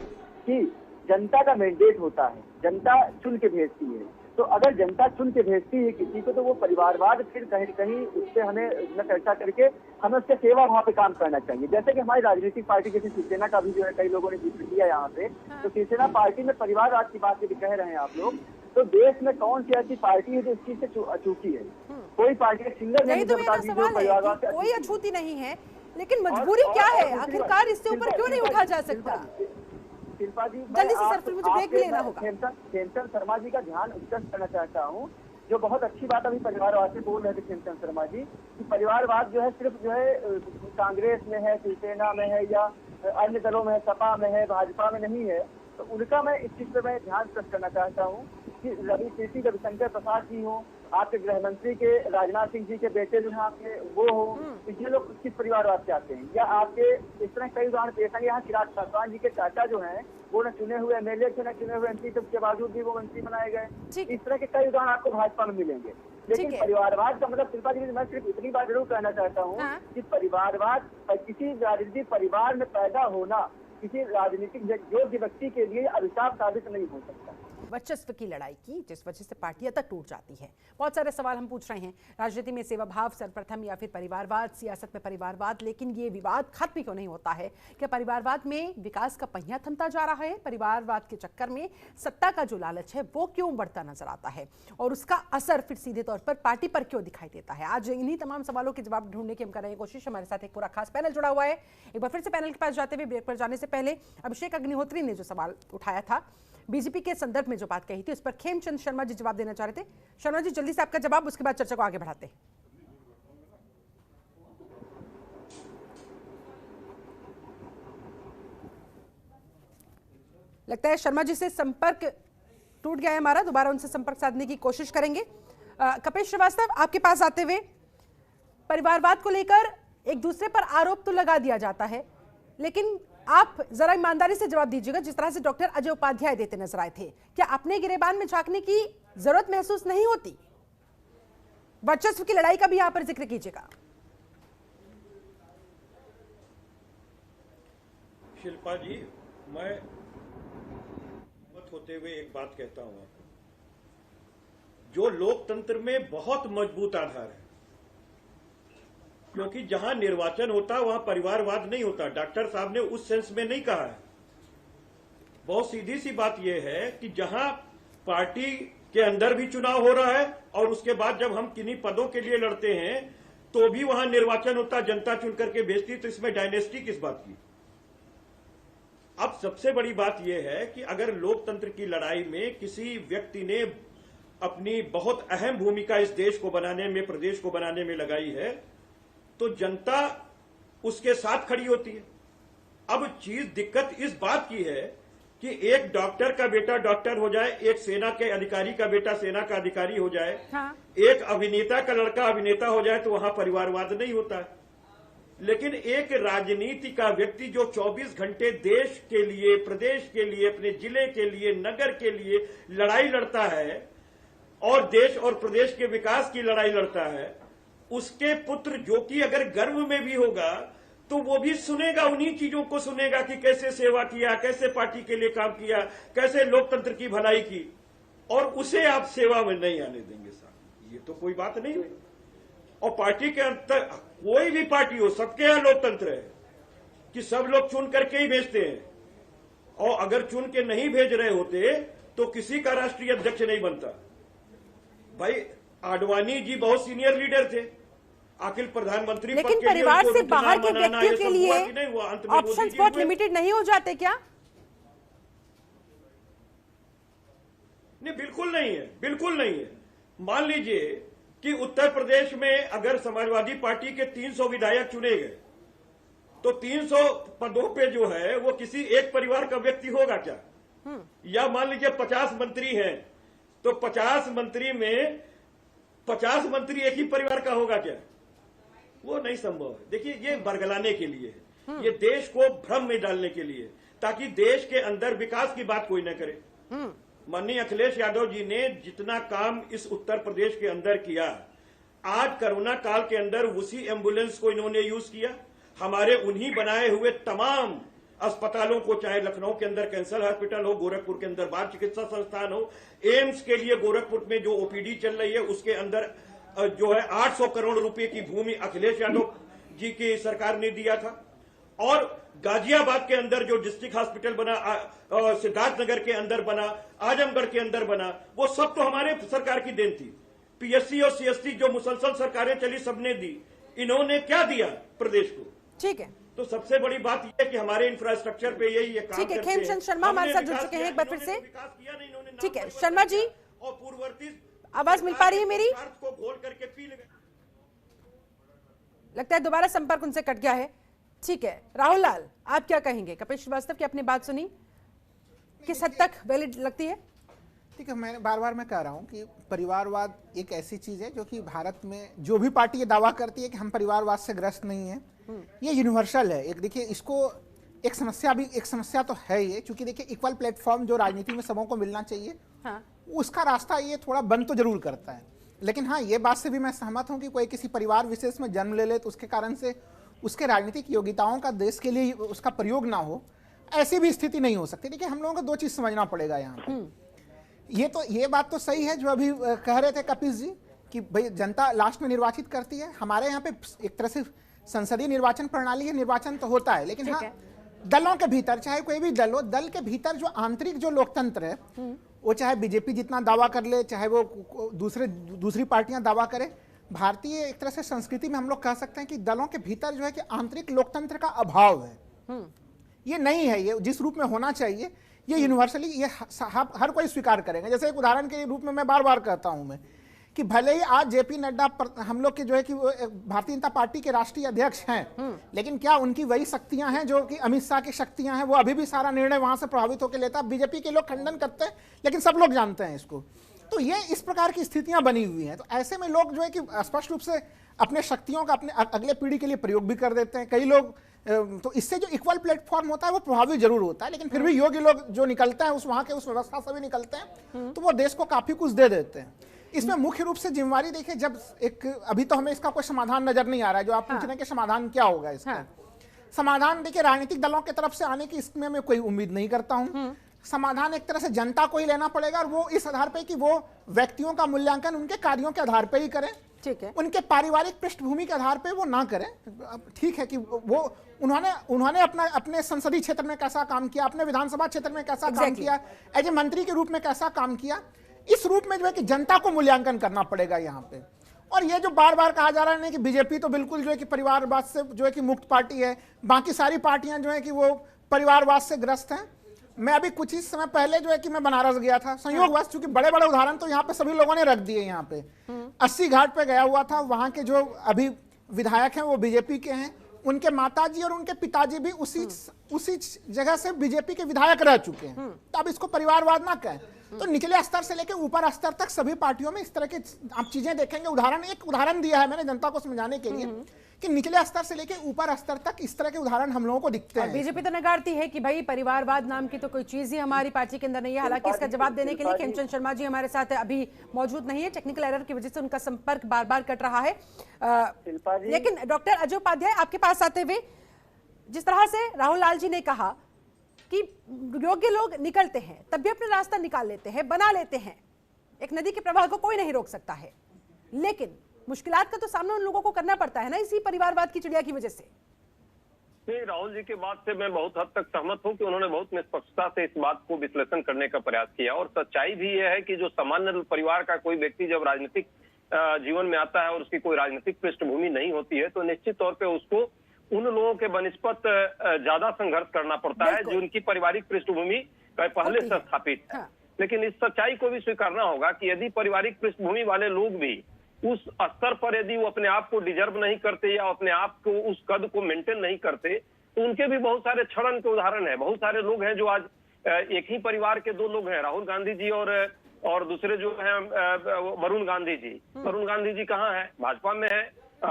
कि जनता का मैंडेट होता है, जनता चुन के भेजती है। तो अगर जनता चुन के भेजती है किसी को, तो वो परिवारवाद फिर कहीं कहीं उससे हमें न चर्चा करके हमें उसके सेवा वहाँ पे काम करना चाहिए। जैसे कि हमारी राजनीतिक पार्टी जैसे शिवसेना का भी जो है कई लोगों ने जिक्र किया यहाँ पे, तो शिवसेना पार्टी में परिवारवाद की बात यदि कह रहे हैं आप लोग, तो देश में कौन सी ऐसी पार्टी है जो इस चीज से अछूती है? कोई पार्टी सिंगल नहीं बता दी जो परिवारवाद से कोई अछूती नहीं है, लेकिन मजबूरी क्या है आखिरकार, इससे ऊपर क्यों नहीं उठा जा सकता? शिल्पा जी, जल्दी से सर, फिर मुझे ब्रेक भी लेना होगा। चिंतन शर्मा जी का ध्यान उत्कृष्ट करना चाहता हूँ, जो बहुत अच्छी बात अभी परिवारवाद से बोल रहे थे चिंतन शर्मा जी, कि परिवारवाद जो है सिर्फ जो है कांग्रेस में है, शिवसेना में है या अन्य दलों में है, सपा में है, भाजपा में नहीं है। तो उनका मैं इस चीज पे मैं ध्यान स्पष्ट करना चाहता हूँ कि रविशंकर प्रसाद जी हो, आपके गृह मंत्री के राजनाथ सिंह जी के बेटे जो है आपके वो हो, ये लोग किस परिवारवाद से आते हैं? या आपके इस तरह कई उदाहरण पेश है। यहाँ चिराग पासवान जी के चाचा जो हैं वो न चुने हुए एमएलए थे, न चुने हुए एमपी थे, उसके बावजूद भी वो मंत्री बनाए गए। इस तरह के कई उदाहरण आपको भाजपा में मिलेंगे। लेकिन परिवारवाद का मतलब शिल्पा जी, मैं सिर्फ इतनी बात जरूर कहना चाहता हूँ कि परिवारवाद किसी राजनीतिक परिवार में पैदा होना किसी राजनीतिक योग्य व्यक्ति के लिए अभिशाप साबित नहीं हो सकता। वर्चस्व की लड़ाई की, जिस वजह से पार्टियां तक टूट जाती हैं। बहुत सारे सवाल हम पूछ रहे हैं, राजनीति में सेवा भाव सर्वप्रथम या फिर परिवारवाद, सियासत में परिवारवाद, लेकिन ये विवाद खत्म क्यों नहीं होता है? क्या परिवारवाद में विकास का पहिया थमता जा रहा है? परिवारवाद के चक्कर में सत्ता का जो लालच है वो क्यों बढ़ता नजर आता है, और उसका असर फिर सीधे तौर पर पार्टी पर क्यों दिखाई देता है? आज इन्हीं तमाम सवालों के जवाब ढूंढने की हम कर रहे हैं कोशिश। हमारे साथ एक पूरा खास पैनल जुड़ा हुआ है। एक बार फिर से पैनल के पास जाते हुए ब्रेक पर जाने से पहले अभिषेक अग्निहोत्री ने जो सवाल उठाया था बीजेपी के संदर्भ में, जो बात कही थी, उस पर खेमचंद शर्मा जी जवाब देना चाह रहे थे। शर्मा जी, जल्दी से आपका जवाब, उसके बाद चर्चा को आगे बढ़ाते हैं। लगता है शर्मा जी से संपर्क टूट गया है हमारा, दोबारा उनसे संपर्क साधने की कोशिश करेंगे। कपिल श्रीवास्तव, आपके पास आते हुए, परिवारवाद को लेकर एक दूसरे पर आरोप तो लगा दिया जाता है, लेकिन आप जरा ईमानदारी से जवाब दीजिएगा, जिस तरह से डॉक्टर अजय उपाध्याय देते नजर आए थे, क्या अपने गिरेबान में झांकने की जरूरत महसूस नहीं होती? वर्चस्व की लड़ाई का भी यहां पर जिक्र कीजिएगा। शिल्पा जी, मैं मत होते हुए एक बात कहता हूं, जो लोकतंत्र में बहुत मजबूत आधार है, क्योंकि जहां निर्वाचन होता वहां परिवारवाद नहीं होता। डॉक्टर साहब ने उस सेंस में नहीं कहा है। बहुत सीधी सी बात यह है कि जहां पार्टी के अंदर भी चुनाव हो रहा है और उसके बाद जब हम किन्हीं पदों के लिए लड़ते हैं तो भी वहां निर्वाचन होता, जनता चुन करके भेजती, तो इसमें डायनेस्टी किस बात की? अब सबसे बड़ी बात यह है कि अगर लोकतंत्र की लड़ाई में किसी व्यक्ति ने अपनी बहुत अहम भूमिका इस देश को बनाने में, प्रदेश को बनाने में लगाई है, तो जनता उसके साथ खड़ी होती है। अब दिक्कत इस बात की है कि एक डॉक्टर का बेटा डॉक्टर हो जाए, एक सेना के अधिकारी का बेटा सेना का अधिकारी हो जाए, हाँ। एक अभिनेता का लड़का अभिनेता हो जाए, तो वहां परिवारवाद नहीं होता है। लेकिन एक राजनीति का व्यक्ति जो 24 घंटे देश के लिए, प्रदेश के लिए, अपने जिले के लिए, नगर के लिए लड़ाई लड़ता है और देश और प्रदेश के विकास की लड़ाई लड़ता है, उसके पुत्र जो कि अगर गर्व में भी होगा तो वो भी सुनेगा, उन्हीं चीजों को सुनेगा कि कैसे सेवा किया, कैसे पार्टी के लिए काम किया, कैसे लोकतंत्र की भलाई की, और उसे आप सेवा में नहीं आने देंगे साहब। ये तो कोई बात नहीं है। और पार्टी के अंदर कोई भी पार्टी हो, सबके यहां लोकतंत्र है कि सब लोग चुन करके ही भेजते हैं, और अगर चुन के नहीं भेज रहे होते तो किसी का राष्ट्रीय अध्यक्ष नहीं बनता। भाई आडवाणी जी बहुत सीनियर लीडर थे, आखिर प्रधानमंत्री, लेकिन परिवार से बाहर के व्यक्तियों के लिए ऑप्शंस बहुत लिमिटेड नहीं हो जाते क्या? नहीं, बिल्कुल नहीं है, बिल्कुल नहीं है। मान लीजिए कि उत्तर प्रदेश में अगर समाजवादी पार्टी के 300 विधायक चुने गए, तो 300 पदों पे जो है वो किसी एक परिवार का व्यक्ति होगा क्या? या मान लीजिए 50 मंत्री हैं, तो 50 मंत्री में 50 मंत्री एक ही परिवार का होगा क्या? वो नहीं संभव है। देखिए, ये बरगलाने के लिए है, ये देश को भ्रम में डालने के लिए, ताकि देश के अंदर विकास की बात कोई न करे। माननीय अखिलेश यादव जी ने जितना काम इस उत्तर प्रदेश के अंदर किया, आज कोरोना काल के अंदर उसी एम्बुलेंस को इन्होंने यूज किया। हमारे उन्हीं बनाए हुए तमाम अस्पतालों को, चाहे लखनऊ के अंदर कैंसर हॉस्पिटल हो, गोरखपुर के अंदर बाल चिकित्सा संस्थान हो, एम्स के लिए गोरखपुर में जो ओपीडी चल रही है उसके अंदर जो है 800 करोड़ रुपए की भूमि अखिलेश यादव जी की सरकार ने दिया था। और गाजियाबाद के अंदर जो डिस्ट्रिक्ट हॉस्पिटल बना, सिद्धार्थनगर के अंदर बना, आजमगढ़ के अंदर बना, वो सब तो हमारे सरकार की देन थी। पीएससी और सीएससी जो मुसलसल सरकारें चली सबने दी, इन्होंने क्या दिया प्रदेश को? ठीक है, तो सबसे बड़ी बात यह है कि हमारे इंफ्रास्ट्रक्चर पे यही ये काम करते हैं। खेमचंद शर्मा हमारे साथ जुड़ चुके हैं एक बार फिर से। ठीक है शर्मा जी, और पूर्ववर्ती आवाज मिल पा रही है मेरी? को घोल करके पी ले, लगता है दोबारा संपर्क उनसे कट गया है। ठीक है, राहुल लाल, आप क्या कहेंगे? कपिल श्रीवास्तव की अपनी बात सुनी, किस हद तक वैलिड लगती है? ठीक है, मैं बार बार मैं कह रहा हूं कि परिवारवाद एक ऐसी चीज है जो कि भारत में जो भी पार्टी ये दावा करती है कि हम परिवारवाद से ग्रस्त नहीं है, ये यूनिवर्सल है। एक देखिए, इसको एक समस्या तो है ये, क्योंकि देखिए इक्वल प्लेटफॉर्म जो राजनीति में सबों को मिलना चाहिए, हाँ। उसका रास्ता ये थोड़ा बंद तो जरूर करता है। लेकिन हाँ, ये बात से भी मैं सहमत हूं कि कोई किसी परिवार विशेष में जन्म ले ले तो उसके कारण से उसके राजनीतिक योग्यताओं का देश के लिए उसका प्रयोग ना हो, ऐसी भी स्थिति नहीं हो सकती। देखिए, हम लोगों को दो चीज समझना पड़ेगा यहाँ पे ये बात तो सही है जो अभी कह रहे थे कपिल जी कि भाई जनता लास्ट में निर्वाचित करती है। हमारे यहाँ पे एक तरह से संसदीय निर्वाचन प्रणाली है, निर्वाचन तो होता है, लेकिन हाँ दलों के भीतर, चाहे कोई भी दल हो, दल के भीतर जो आंतरिक जो लोकतंत्र है, वो चाहे बीजेपी जितना दावा कर ले, चाहे वो दूसरी पार्टियां दावा करें, भारतीय एक तरह से संस्कृति में हम लोग कह सकते हैं कि दलों के भीतर जो है कि आंतरिक लोकतंत्र का अभाव है। ये नहीं है, ये जिस रूप में होना चाहिए ये यूनिवर्सली ये हर कोई स्वीकार करेगा। जैसे एक उदाहरण के रूप में मैं बार बार कहता हूं मैं कि भले ही आज जेपी नड्डा हम लोग के जो है कि भारतीय जनता पार्टी के राष्ट्रीय अध्यक्ष हैं, लेकिन क्या उनकी वही शक्तियां हैं जो कि अमित शाह की शक्तियां हैं? वो अभी भी सारा निर्णय वहां से प्रभावित होकर लेता है। बीजेपी के लोग खंडन करते हैं, लेकिन सब लोग जानते हैं इसको। तो ये इस प्रकार की स्थितियां बनी हुई हैं। तो ऐसे में लोग जो है कि स्पष्ट रूप से अपने शक्तियों का अपने अगले पीढ़ी के लिए प्रयोग भी कर देते हैं। कई लोग तो इससे जो इक्वल प्लेटफॉर्म होता है वो प्रभावी जरूर होता है, लेकिन फिर भी योग्य लोग जो निकलते हैं उस वहां के उस व्यवस्था से भी निकलते हैं, तो वो देश को काफी कुछ दे देते हैं। इसमें मुख्य रूप से जिम्मेवारी देखिए, जब एक अभी तो हमें इसका कोई समाधान नजर नहीं आ रहा है। जो आप पूछ रहे हैं कि समाधान क्या होगा इसका, समाधान देखिए राजनीतिक दलों की तरफ से आने की इसमें मैं कोई उम्मीद नहीं करता हूं। समाधान एक तरह से जनता को ही लेना पड़ेगा, और वो इस आधार पर कि वो व्यक्तियों का मूल्यांकन उनके कार्यों के आधार पर ही करें, ठीक है, उनके पारिवारिक पृष्ठभूमि के आधार पर वो ना करें। ठीक है कि वो उन्होंने अपने संसदीय क्षेत्र में कैसा काम किया, अपने विधानसभा क्षेत्र में कैसा काम किया, एज ए मंत्री के रूप में कैसा काम किया, इस रूप में जो है कि जनता को मूल्यांकन करना पड़ेगा यहाँ पे। और ये जो बार बार कहा जा रहा है कि बीजेपी तो बिल्कुल जो है कि परिवारवाद से जो है कि मुक्त पार्टी है, बाकी सारी पार्टियां जो है कि वो परिवारवाद से ग्रस्त हैं। मैं अभी कुछ ही समय पहले जो है कि मैं बनारस गया था, संयोगवश चूंकि बड़े बड़े उदाहरण तो यहाँ पे सभी लोगों ने रख दिए। यहाँ पे 80 घाट पे गया हुआ था, वहां के जो अभी विधायक हैं वो बीजेपी के हैं, उनके माताजी और उनके पिताजी भी उसी जगह से बीजेपी के विधायक रह चुके हैं। तो अब इसको परिवारवाद ना कहें। तो निचले स्तर से लेकर ऊपर स्तर तक सभी पार्टियों में इस तरह के आप चीजें देखेंगे। एक उदाहरण दिया है मैंने जनता को समझाने के लिए कि निचले स्तर से लेकर ऊपर स्तर तक इस तरह के उदाहरण हम लोगों को दिखते हैं। बीजेपी तो नकारती है कि भाई परिवारवाद नाम की तो कोई चीज ही हमारी पार्टी के अंदर नहीं है। हालांकि इसका जवाब देने के लिए खेमचंद शर्मा जी हमारे साथ अभी मौजूद नहीं है, टेक्निकल एरर की वजह से उनका संपर्क बार बार कट रहा है। लेकिन डॉक्टर अजय उपाध्याय, आपके पास आते हुए, जिस तरह से राहुल लाल जी ने कहा कि योग्य लोग निकलते हैं तब भी अपना रास्ता निकाल लेते हैं, बना लेते हैं, एक नदी के प्रवाह को कोई नहीं रोक सकता है, लेकिन मुश्किलात का तो सामना उन लोगों को करना पड़ता है ना, इसी परिवारवाद की चिड़िया की वजह से। नहीं, राहुल जी के बात से मैं बहुत हद तक सहमत हूं कि उन्होंने बहुत निष्पक्षता से इस बात को विश्लेषण करने का प्रयास किया। और सच्चाई भी यह है कि जो सामान्य परिवार का कोई व्यक्ति जब राजनीतिक जीवन में आता है और उसकी कोई राजनीतिक पृष्ठभूमि नहीं होती है, तो निश्चित तौर पर उसको उन लोगों के बनस्पत ज्यादा संघर्ष करना पड़ता है जिनकी पारिवारिक पृष्ठभूमि पहले से स्थापित है। लेकिन इस सच्चाई को भी स्वीकारना होगा कि यदि पारिवारिक पृष्ठभूमि वाले लोग भी उस स्तर पर यदि वो अपने आप को डिजर्व नहीं करते या अपने आप को उस कद को मेंटेन नहीं करते, तो उनके भी बहुत सारे क्षरण के उदाहरण है। बहुत सारे लोग हैं जो आज एक ही परिवार के दो लोग हैं, राहुल गांधी जी और दूसरे जो है वरुण गांधी जी। वरुण गांधी जी कहाँ है? भाजपा में है,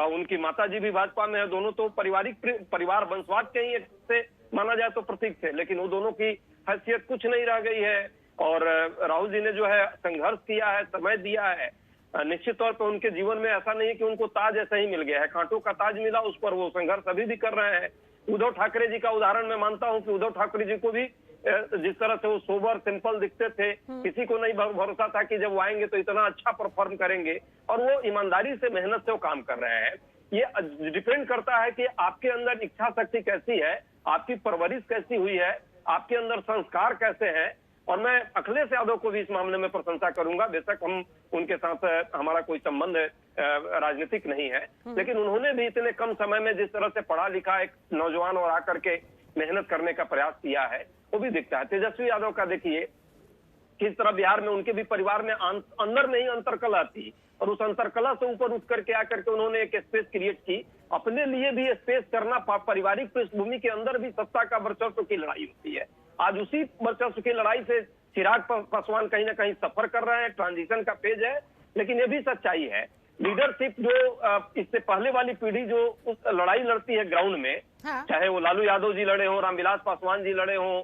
उनकी माताजी भी भाजपा में है। दोनों तो परिवार वंशवाद के ही से माना जाए तो प्रतीक थे, लेकिन वो दोनों की हैसियत कुछ नहीं रह गई है। और राहुल जी ने जो है संघर्ष किया है, समय दिया है। निश्चित तौर पर उनके जीवन में ऐसा नहीं है कि उनको ताज ऐसा ही मिल गया है, कांटों का ताज मिला, उस पर वो संघर्ष अभी भी कर रहे हैं। उद्धव ठाकरे जी का उदाहरण मैं मानता हूं कि उद्धव ठाकरे जी को भी जिस तरह से वो सोबर सिंपल दिखते थे, किसी को नहीं भरोसा था कि जब वो आएंगे तो इतना अच्छा परफॉर्म करेंगे, और वो ईमानदारी से मेहनत से वो काम कर रहे हैं। ये डिपेंड करता है कि आपके अंदर इच्छा शक्ति कैसी है, आपकी परवरिश कैसी हुई है, आपके अंदर संस्कार कैसे हैं। और मैं अखिलेश यादव को भी इस मामले में प्रशंसा करूंगा। बेशक हम उनके साथ हमारा कोई संबंध राजनीतिक नहीं है, लेकिन उन्होंने भी इतने कम समय में जिस तरह से पढ़ा लिखा एक नौजवान और आकर के मेहनत करने का प्रयास किया है, वो भी दिखता है। तेजस्वी यादव का देखिए किस तरह बिहार में उनके भी परिवार में अंदर में ही अंतरकलह थी, और उस अंतरकलह से ऊपर उठ करके आकर के उन्होंने एक स्पेस क्रिएट की। अपने लिए भी स्पेस करना, पारिवारिक पृष्ठभूमि के अंदर भी सत्ता का वर्चस्व की लड़ाई होती है। आज उसी वर्चस्व की लड़ाई से चिराग पासवान कहीं ना कहीं सफर कर रहे हैं, ट्रांजिशन का पेज है। लेकिन ये भी सच्चाई है, लीडरशिप जो इससे पहले वाली पीढ़ी जो उस लड़ाई लड़ती है ग्राउंड में, चाहे वो लालू यादव जी लड़े हों, रामविलास पासवान जी लड़े हों,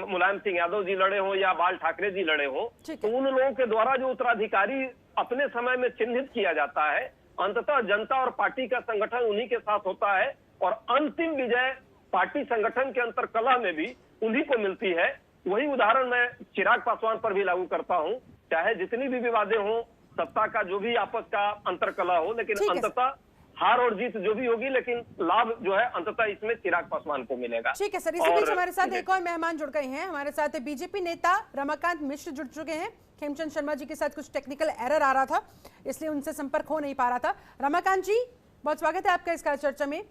मुलायम सिंह यादव जी लड़े हों या बाल ठाकरे जी लड़े हों, तो उन लोगों के द्वारा जो उत्तराधिकारी अपने समय में चिन्हित किया जाता है, अंततः जनता और पार्टी का संगठन उन्हीं के साथ होता है। और अंतिम विजय पार्टी संगठन के अंतरकलह में भी उन्हीं को मिलती है, वही उदाहरण मैं चिराग पासवान पर भी लागू करता हूं। चाहे जितनी भी विवादें हों, सत्ता का जो भी आपस का अंतरकला हो, लेकिन अंततः हार और जीत जो भी होगी, लेकिन लाभ जो है अंततः इसमें चिराग पासवान को मिलेगा। ठीक है सर, इसी बीच हमारे साथ एक और मेहमान जुड़ गए हैं। हमारे साथ बीजेपी नेता रमाकांत मिश्र जुड़ चुके हैं। खेमचंद शर्मा जी के साथ कुछ टेक्निकल एरर आ रहा था, इसलिए उनसे संपर्क हो नहीं पा रहा था। रमाकांत जी, बहुत स्वागत है आपका इस चर्चा में।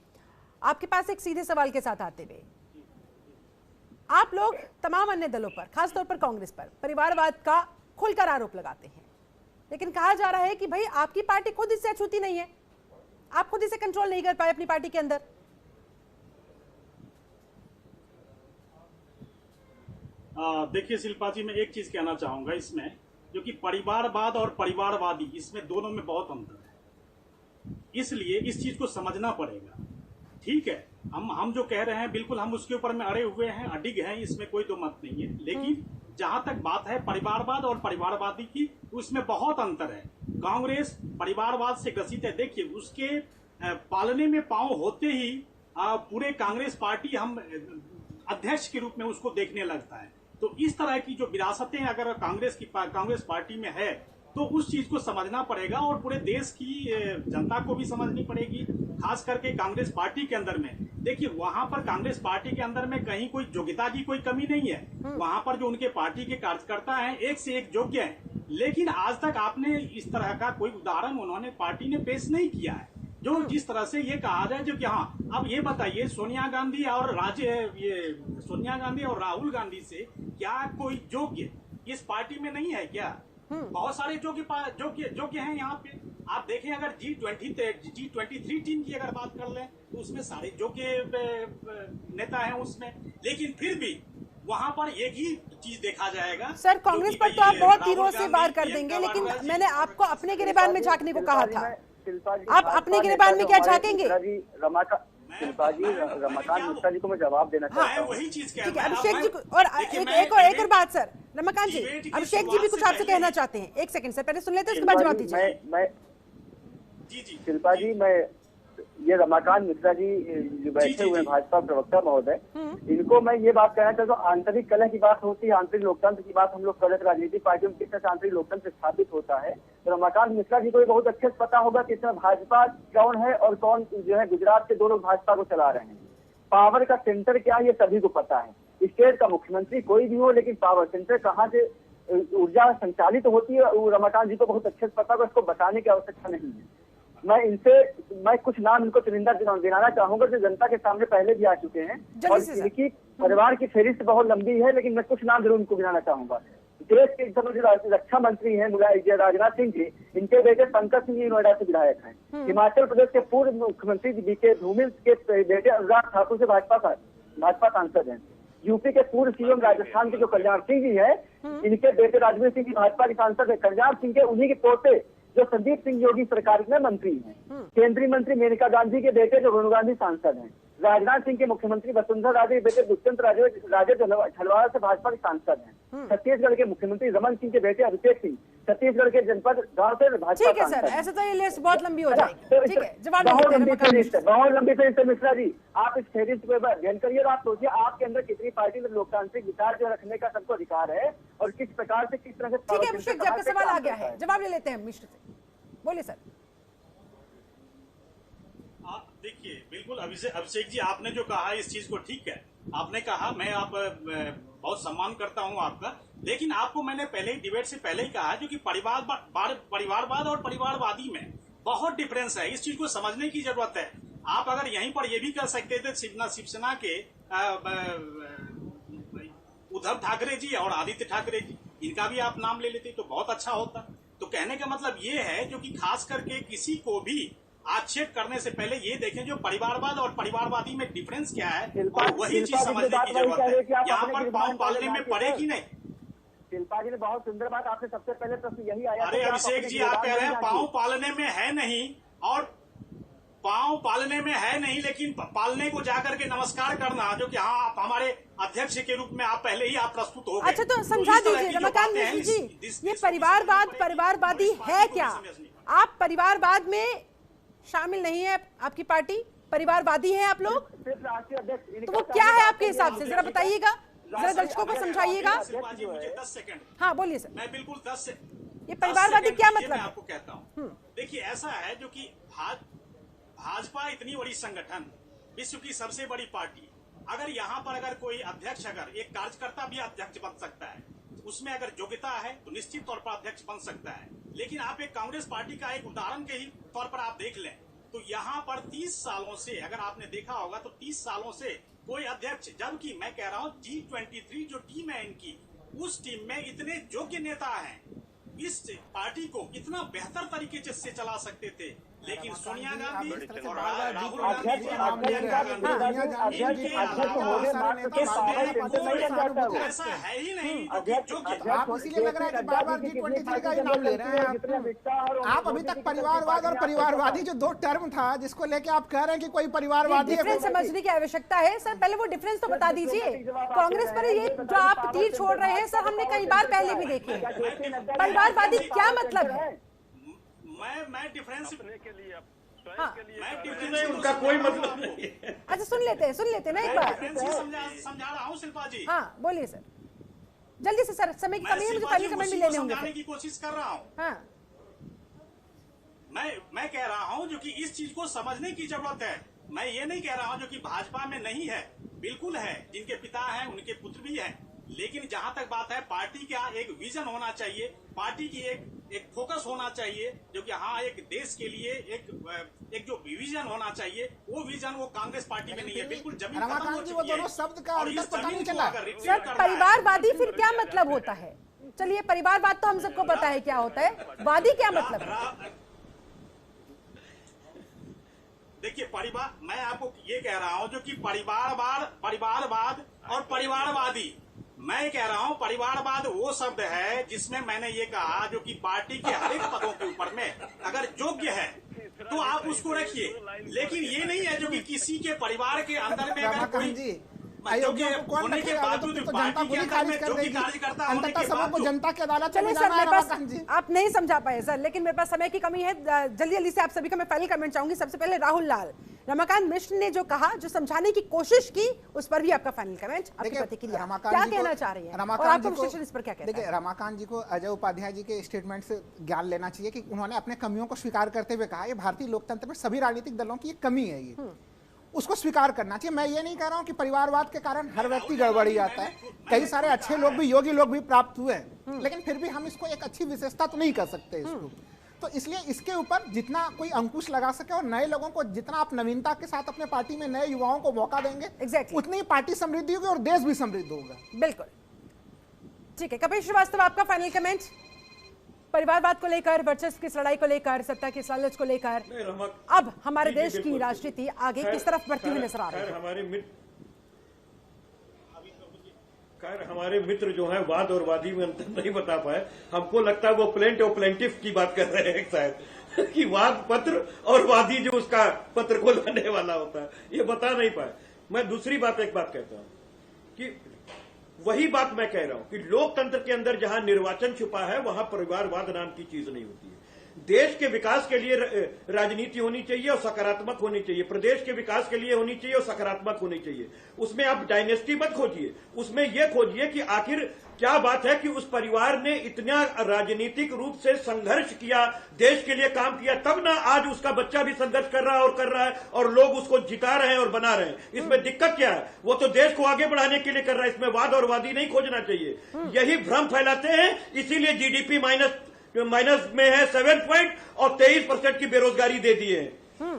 आपके पास एक सीधे सवाल के साथ आते हुए, आप लोग तमाम अन्य दलों पर, खासतौर पर कांग्रेस पर परिवारवाद का खुलकर आरोप लगाते हैं, लेकिन कहा जा रहा है कि भाई आपकी पार्टी खुद इससे अछूती नहीं है, आप खुद इसे कंट्रोल नहीं कर पाए अपनी पार्टी के अंदर। देखिए शिल्पा जी, मैं एक चीज कहना चाहूंगा इसमें, जो कि परिवारवाद और परिवारवादी, इसमें दोनों में बहुत अंतर है, इसलिए इस चीज को समझना पड़ेगा। ठीक है, हम जो कह रहे हैं बिल्कुल हम उसके ऊपर में अड़े हुए हैं, अडिग हैं, इसमें कोई दो मत नहीं है, लेकिन जहां तक बात है परिवारवाद और परिवारवादी की, उसमें बहुत अंतर है। कांग्रेस परिवारवाद से ग्रसित है। देखिए, उसके पालने में पांव होते ही पूरे कांग्रेस पार्टी हम अध्यक्ष के रूप में उसको देखने लगता है। तो इस तरह की जो विरासतें अगर कांग्रेस पार्टी में है, तो उस चीज को समझना पड़ेगा और पूरे देश की जनता को भी समझनी पड़ेगी, खास करके कांग्रेस पार्टी के अंदर में। देखिए, वहां पर कांग्रेस पार्टी के अंदर में कहीं कोई योग्यता की कोई कमी नहीं है। वहां पर जो उनके पार्टी के कार्यकर्ता हैं, एक से एक योग्य हैं, लेकिन आज तक आपने इस तरह का कोई उदाहरण उन्होंने पार्टी ने पेश नहीं किया है, जो जिस तरह से ये कहा जाए, जो कि हाँ, अब ये बताइए, सोनिया गांधी और राहुल गांधी से क्या कोई योग्य इस पार्टी में नहीं है क्या? बहुत सारे योग्य हैं यहाँ पे। आप देखें, अगर G23 टीम की अगर बात कर लें, तो उसमें सारे योग्य नेता हैं उसमें, लेकिन फिर भी वहां पर एक ही चीज देखा जाएगा। सर, कांग्रेस पर तो आप बहुत तीरों से वार कर देंगे, लेकिन मैंने आपको अपने गिरेबान में झांकने को कहा था। आप अपने गिरेबान में क्या झांकेंगे? रमाकांत मिश्रा जी को मैं जवाब देना चाहता हूँ। वही चीज ठीक है, अभिषेक जी और एक और बात सर, रमाकांत जी, अभिषेक जी भी कुछ आपसे कहना चाहते हैं। एक सेकंड सर, पहले सुन लेते हैं, उसके बाद जवाब दीजिए। मैं शिल्पा जी, मैं ये रमाकांत मिश्रा जी जो बैठे हुए भाजपा प्रवक्ता महोदय, इनको मैं ये बात कहना चाहता हूँ, आंतरिक कलह की बात होती है, आंतरिक लोकतंत्र की बात हम लोग कर रहे थे, राजनीतिक पार्टियों में किस तरह से आंतरिक लोकतंत्र स्थापित होता है। तो रमाकांत मिश्रा जी को बहुत अच्छे से पता होगा कि इसमें भाजपा कौन है और कौन जो है गुजरात के दो लोग भाजपा को चला रहे हैं। पावर का सेंटर क्या है ये सभी को पता है। स्टेट का मुख्यमंत्री कोई भी हो, लेकिन पावर सेंटर कहाँ से ऊर्जा संचालित होती है वो रमाकांत जी को बहुत अच्छे से पता होगा, इसको बताने की आवश्यकता नहीं है। मैं कुछ नाम इनको चुनिंदा दिलाना चाहूंगा जो जनता के सामने पहले भी आ चुके हैं, और इनकी परिवार की फहरिस्त बहुत लंबी है, लेकिन मैं कुछ नाम जरूर इनको गिनाना चाहूंगा। देश के जो रक्षा मंत्री हैं राजनाथ सिंह जी, इनके बेटे पंकज सिंह जी नोएडा से विधायक हैं। हिमाचल प्रदेश के पूर्व मुख्यमंत्री बीके धूमिल के बेटे अनुराग ठाकुर से भाजपा सांसद हैं। यूपी के पूर्व सीएम राजस्थान के जो कल्याण सिंह जी है, इनके बेटे राजवीर सिंह जी भाजपा के सांसद है। कल्याण सिंह के उन्हीं के पोते जो संदीप सिंह योगी सरकार में मंत्री हैं। केंद्रीय मंत्री मेनका गांधी के बेटे जो रोहन गांधी सांसद हैं। राजनाथ सिंह के मुख्यमंत्री वसुंधरा राजे के बेटे दुष्यंत राजे झलवाड़ा से भाजपा के सांसद हैं। छत्तीसगढ़ के मुख्यमंत्री रमन सिंह के बेटे अभिषेक सिंह छत्तीसगढ़ के जनपद गांव से भाजपा। ठीक है सर, ऐसे तो ये लिस्ट बहुत लंबी हो जाएगी। ठीक है, जवाब बहुत लंबी फहरिस्त है मिश्रा जी, आप इस फहरिस्त को अध्ययन करिए और आप सोचिए आपके अंदर कितनी पार्टी में लोकतांत्रिक विचार जो रखने का सबको अधिकार है और किस प्रकार से किस तरह से। ठीक है अभिषेक जी, आपका सवाल आ गया है, जवाब ले लेते हैं मिश्र से, बोलिए सर। देखिए, बिल्कुल अभिषेक जी, आपने जो कहा इस चीज को ठीक है, आपने कहा, मैं आप बहुत सम्मान करता हूं आपका, लेकिन आपको मैंने पहले ही डिबेट से पहले ही कहा जो कि परिवारवाद और परिवारवादी में बहुत डिफरेंस है। इस चीज को समझने की जरूरत है। आप अगर यहीं पर ये भी कर सकते थे, शिवसेना के उद्धव ठाकरे जी और आदित्य ठाकरे जी, इनका भी आप नाम ले लेते तो बहुत अच्छा होता। तो कहने का मतलब ये है जो कि खास करके किसी को भी आक्षेप करने से पहले ये देखें जो परिवारवाद और परिवारवादी में डिफरेंस क्या है, और वही चीज समझने की जरूरत है। यहाँ पर पाँव पालने में पड़ेगी नहीं। शिल्पा जी ने बहुत सुंदर बात, आपसे सबसे पहले प्रश्न यही आया। अरे अभिषेक जी, आप कह रहे हैं पाँव पालने में है नहीं, और पाँव पालने में है नहीं, लेकिन पालने को जाकर के नमस्कार करना, जो कि हाँ आप हमारे अध्यक्ष के रूप में आप पहले ही आप प्रस्तुत हो गए। अच्छा, तो समझा दीजिए रमाकांत मिश्र जी, ये परिवारवादी है क्या? आप परिवारवाद में शामिल नहीं है, आपकी पार्टी परिवारवादी है आप लोग, तो वो क्या है आपके हिसाब से, जरा बताइएगा। जरा दर्शकों को समझाइएगा। शिल्पा जी मुझे 10 सेकंड। हाँ बोलिए सर। मैं बिल्कुल 10 से ये परिवारवादी क्या मतलब मैं है? आपको कहता हूँ। देखिए ऐसा है जो कि भाजपा इतनी बड़ी संगठन, विश्व की सबसे बड़ी पार्टी, अगर यहाँ पर अगर कोई अध्यक्ष, अगर एक कार्यकर्ता भी अध्यक्ष बन सकता है, उसमें अगर योग्यता है तो निश्चित तौर पर अध्यक्ष बन सकता है। लेकिन आप एक कांग्रेस पार्टी का एक उदाहरण के ही तौर पर आप देख लें तो यहाँ पर 30 सालों से, अगर आपने देखा होगा तो 30 सालों से कोई अध्यक्ष, जबकि मैं कह रहा हूँ G23 जो टीम है इनकी, उस टीम में इतने योग्य नेता हैं, इस पार्टी को इतना बेहतर तरीके से चला सकते थे, लेकिन सोनिया गांधी और राहुल गांधी ऐसा है ही नहीं। आप इसीलिए लग रहा है कि बार-बार G23 का ही नाम ले रहे हैं आप अभी तक परिवारवाद और परिवारवादी जो दो टर्म था जिसको लेके आप कह रहे हैं कि कोई परिवारवादी डिफरेंस समझने की आवश्यकता है सर। पहले वो डिफरेंस तो बता दीजिए। कांग्रेस पर ये जो आप तीर छोड़ रहे हैं सर, हमने कई बार पहले भी देखे हैं। परिवारवादी क्या मतलब है? मैं डिफरेंस के लिए हाँ। मैं उनका कोई मतलब नहीं है। अच्छा सुन लेते ना एक बार। समझा रहा हूँ शिल्पा जी। हाँ बोलिए सर, जल्दी से सर, समय की कमी है, मुझे फाइनल कमेंट भी लेने होंगे। समझाने की कोशिश कर रहा हूँ। हाँ मैं कह रहा हूँ जो कि इस चीज को समझने की जरूरत है। मैं ये नहीं कह रहा हूँ जो कि भाजपा में नहीं है, बिल्कुल है, जिनके पिता हैं उनके पुत्र भी हैं। लेकिन जहां तक बात है, पार्टी का एक विजन होना चाहिए, पार्टी की एक फोकस होना चाहिए, जो कि हाँ एक देश के लिए एक जो विजन होना चाहिए, वो विजन वो कांग्रेस पार्टी में नहीं है, बिल्कुल जमीन खत्म हो चुकी है। शब्द का अंतर पता नहीं चला सर। परिवारवादी फिर क्या मतलब होता है? चलिए परिवारवाद तो हम सबको पता है क्या होता है, वादी क्या मतलब है? देखिए परिवार, मैं आपको ये कह रहा हूँ जो कि परिवारवाद और परिवारवादी, मैं कह रहा हूँ परिवारवाद वो शब्द है जिसमें मैंने ये कहा जो कि पार्टी के हर एक पदों के ऊपर में अगर योग्य है तो आप उसको रखिए, लेकिन ये नहीं है जो कि किसी के परिवार के अंदर में अगर कोई अयोग्य होने के बावजूद जनता गोली खारिज कर देगी, अंततः सबको जनता की अदालत चलिए सर, मेरे पास आप नहीं समझा पाए सर, लेकिन मेरे पास समय की कमी है। जल्दी जल्दी से आप सभी का मैं फाइनल कमेंट चाहूंगी। सबसे पहले राहुल लाल, रमाकांत मिश्र ने जो कहा, जो समझाने की कोशिश की, उस पर भी आपका फाइनल कमेंट, आपकी प्रतिक्रिया क्या कहना चाह रही है और आपका विश्लेषण इस पर क्या कहता है? देखिए रमाकांत जी को अजय उपाध्याय जी के स्टेटमेंट से ज्ञान लेना चाहिए कि उन्होंने अपने कमियों को स्वीकार करते हुए कहा ये भारतीय लोकतंत्र में सभी राजनीतिक दलों की एक कमी है, ये उसको स्वीकार करना चाहिए। मैं ये नहीं कह रहा हूं कि परिवारवाद के कारण हर व्यक्ति गड़बड़ी आता है, कई सारे अच्छे लोग भी, योगी लोग भी प्राप्त हुए हैं, लेकिन फिर भी हम इसको एक अच्छी विशेषता तो नहीं कर सकते इसको। तो इसलिए इसके ऊपर जितना कोई अंकुश लगा सके और नए लोगों को जितना आप नवीनता के साथ अपने पार्टी में नए युवाओं को मौका देंगे, उतनी ही पार्टी समृद्धि होगी और देश भी समृद्ध होगा। बिल्कुल ठीक है। कपिल श्रीवास्तव, आपका फाइनल कमेंट परिवारवाद को लेकर, वर्चस्व की लड़ाई को लेकर, सत्ता की लालच को लेकर, अब हमारे देश की राजनीति आगे किस तरफ बढ़ती हुई नजर आ रही है? हमारे मित्र जो है वाद और वादी में अंतर नहीं बता पाए। हमको लगता है वो प्लेंट और प्लेंटिफ की बात कर रहे हैं शायद कि वाद पत्र और वादी जो उसका पत्र को लाने वाला होता है, ये बता नहीं पाए। मैं दूसरी बात एक बात कहता हूं कि वही बात मैं कह रहा हूं कि लोकतंत्र के अंदर जहां निर्वाचन छुपा है वहां परिवारवाद नाम की चीज नहीं होती है। देश के विकास के लिए राजनीति होनी चाहिए और सकारात्मक होनी चाहिए, प्रदेश के विकास के लिए होनी चाहिए और सकारात्मक होनी चाहिए। उसमें आप डायनेस्टी मत खोजिए, उसमें यह खोजिए कि आखिर क्या बात है कि उस परिवार ने इतना राजनीतिक रूप से संघर्ष किया, देश के लिए काम किया, तब ना आज उसका बच्चा भी संघर्ष कर रहा है और लोग उसको जिता रहे हैं और बना रहे हैं। इसमें दिक्कत क्या है? वो तो देश को आगे बढ़ाने के लिए कर रहा है, इसमें वाद और वादी नहीं खोजना चाहिए। यही भ्रम फैलाते हैं, इसीलिए जीडीपी माइनस में है 7 पॉइंट और 23% की बेरोजगारी दे दी है।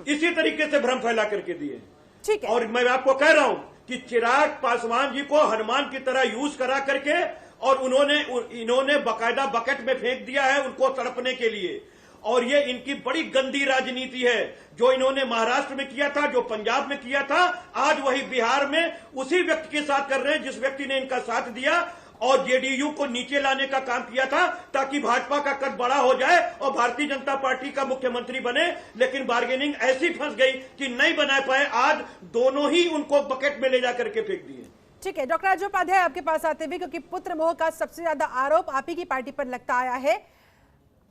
इसी तरीके से भ्रम फैला करके दिए। ठीक है। और मैं आपको कह रहा हूं कि चिराग पासवान जी को हनुमान की तरह यूज करा करके और इन्होंने बकायदा बकेट में फेंक दिया है उनको तड़पने के लिए। और ये इनकी बड़ी गंदी राजनीति है, जो इन्होंने महाराष्ट्र में किया था, जो पंजाब में किया था, आज वही बिहार में उसी व्यक्ति के साथ कर रहे हैं जिस व्यक्ति ने इनका साथ दिया और जेडीयू को नीचे लाने का काम किया था ताकि भाजपा का कद बड़ा हो जाए और भारतीय जनता पार्टी का मुख्यमंत्री बने। लेकिन बार्गेनिंग ऐसी फंस गई कि नहीं बना पाए, आज दोनों ही उनको बकेट में ले जाकर के फेंक दिए। ठीक है, डॉक्टर अजय उपाध्याय आपके पास आते हुए, क्योंकि पुत्र मोह का सबसे ज्यादा आरोप आप ही की पार्टी पर लगता आया है,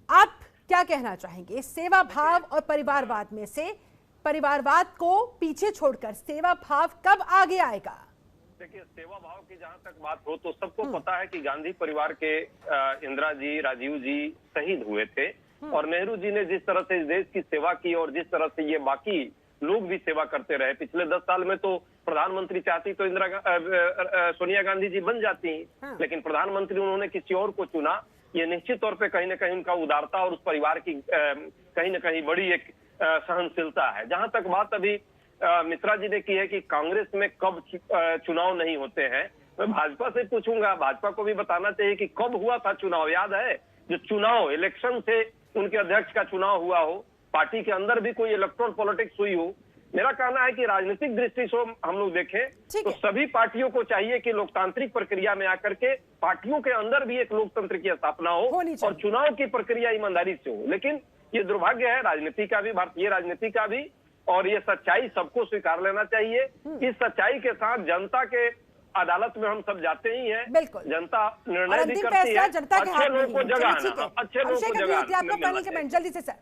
आप क्या कहना चाहेंगे? सेवा भाव और परिवारवाद में से परिवारवाद को पीछे छोड़कर सेवा भाव कब आगे आएगा? देखिए, सेवा भाव की जहां तक बात हो तो सबको पता है कि गांधी परिवार के इंदिरा जी, राजीव जी शहीद हुए थे और नेहरू जी ने जिस तरह से इस देश की सेवा की और जिस तरह से ये बाकी लोग भी सेवा करते रहे पिछले 10 साल में, तो प्रधानमंत्री चाहती तो सोनिया गांधी जी बन जाती, लेकिन प्रधानमंत्री उन्होंने किसी और को चुना। ये निश्चित तौर पे कहीं ना कहीं उनका उदारता और उस परिवार की कहीं ना कहीं बड़ी एक सहनशीलता है। जहां तक बात अभी मिश्रा जी ने की है कि कांग्रेस में कब चुनाव नहीं होते हैं, मैं भाजपा से पूछूंगा, भाजपा को भी बताना चाहिए कि कब हुआ था चुनाव। याद है जो चुनाव इलेक्शन से उनके अध्यक्ष का चुनाव हुआ हो, पार्टी के अंदर भी कोई इलेक्ट्रॉल पॉलिटिक्स हुई हो। मेरा कहना है कि राजनीतिक दृष्टि से हम लोग देखें तो सभी पार्टियों को चाहिए कि लोकतांत्रिक प्रक्रिया में आकर के पार्टियों के अंदर भी एक लोकतंत्र की स्थापना हो और चुनाव की प्रक्रिया ईमानदारी से हो। लेकिन ये दुर्भाग्य है राजनीति का भी, भारतीय राजनीति का भी, और ये सच्चाई सबको स्वीकार लेना चाहिए। इस सच्चाई के साथ जनता के अदालत में हम सब जाते ही हैं, जनता निर्णय भी करती है, अच्छे लोगों को जगाना, अच्छे लोगों को जगाना। जल्दी से सर।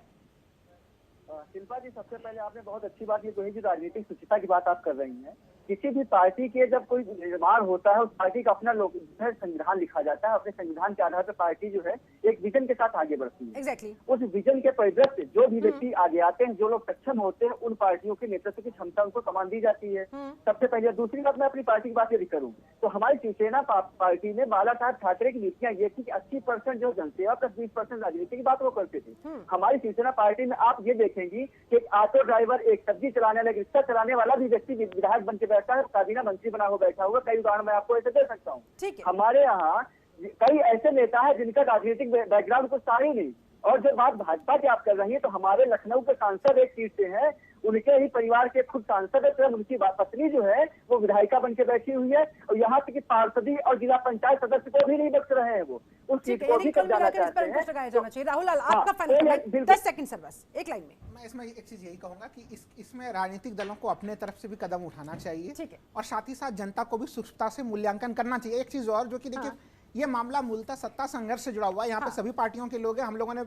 शिल्पा जी, सबसे पहले आपने बहुत अच्छी बात ये कही कि राजनीतिक सुचिता की बात आप कर रही हैं। किसी भी पार्टी के जब कोई निर्माण होता है उस पार्टी का अपना संविधान लिखा जाता है, अपने संविधान के आधार पर पार्टी जो है एक विजन के साथ आगे बढ़ती है। Exactly. उस विजन के परिदृश्य जो भी व्यक्ति आगे आते हैं, जो लोग सक्षम होते हैं, उन पार्टियों के नेतृत्व की क्षमता उनको कमान दी जाती है। सबसे पहले। दूसरी बात, मैं अपनी पार्टी की बात यदि करूँ तो हमारी शिवसेना पार्टी में बाला साहब ठाकरे की नीतियां ये थी कि 80% जो जनसेवा प्लस 20% राजनीति की बात वो करते थे। हमारी शिवसेना पार्टी में आप ये देखेंगी कि एक ऑटो ड्राइवर, एक सब्जी चलाने वाला, रिक्शा चलाने वाला भी व्यक्ति विधायक बन के बैठा है, काबीना मंत्री बना हुआ बैठा हुआ। कई उदाहरण मैं आपको ऐसे दे सकता हूँ। हमारे यहाँ कई ऐसे नेता हैं जिनका राजनीतिक बैकग्राउंड कुछ था ही नहीं। और जब बात भाजपा की आप कर रही है तो हमारे लखनऊ के सांसद एक सीट से हैं, उनके ही परिवार के खुद सांसद है, तो उनकी पत्नी जो है वो विधायिका बन के बैठी हुई है और यहाँ तक कि पार्षदी और जिला पंचायत सदस्य को भी नहीं बख्श रहे हैं। वो उस सीट को भी कब्जा चाहते हैं। राहुल, आपका फाइनल 10 सेकंड सर, बस एक लाइन में। मैं इसमें एक चीज यही कहूंगा कि इसमें राजनीतिक दलों को अपने तरफ से भी कदम उठाना चाहिए और साथ ही साथ जनता को भी सूक्ष्मता से मूल्यांकन करना चाहिए। एक चीज और जो कि देखिए, ये मामला मूलतः सत्ता संघर्ष से जुड़ा हुआ है। यहाँ पे सभी पार्टियों के लोग हैं। हम लोगों ने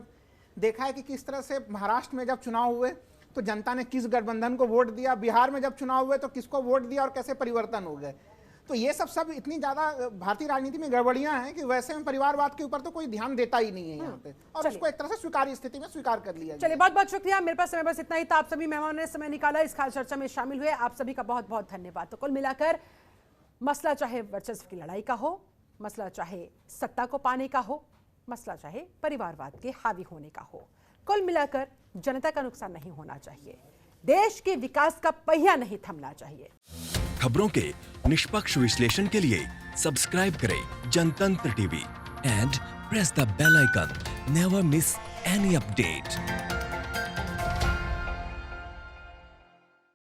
देखा है कि किस तरह से महाराष्ट्र में जब चुनाव हुए तो जनता ने किस गठबंधन को वोट दिया, बिहार में जब चुनाव हुए तो किसको वोट दिया और कैसे परिवर्तन हो गए। तो ये सब इतनी ज्यादा भारतीय राजनीति में गड़बड़ियां हैं कि वैसे में परिवारवाद के ऊपर तो कोई ध्यान देता ही नहीं है यहाँ पे, और उसको एक तरह से स्वीकार्य स्थिति में स्वीकार कर लिया। चलिए, बहुत बहुत शुक्रिया। मेरे पास समय बस इतना ही था। आप सभी मेहमानों ने समय निकाला, इस खास चर्चा में शामिल हुए, आप सभी का बहुत बहुत धन्यवाद। तो कुल मिलाकर मसला चाहे वर्चस्व की लड़ाई का हो, मसला चाहे सत्ता को पाने का हो, मसला चाहे परिवारवाद के हावी होने का हो, कुल मिलाकर जनता का नुकसान नहीं होना चाहिए, देश के विकास का पहिया नहीं थमना चाहिए। खबरों के निष्पक्ष विश्लेषण के लिए सब्सक्राइब करें Jantantra TV and press the bell icon. Never miss any update.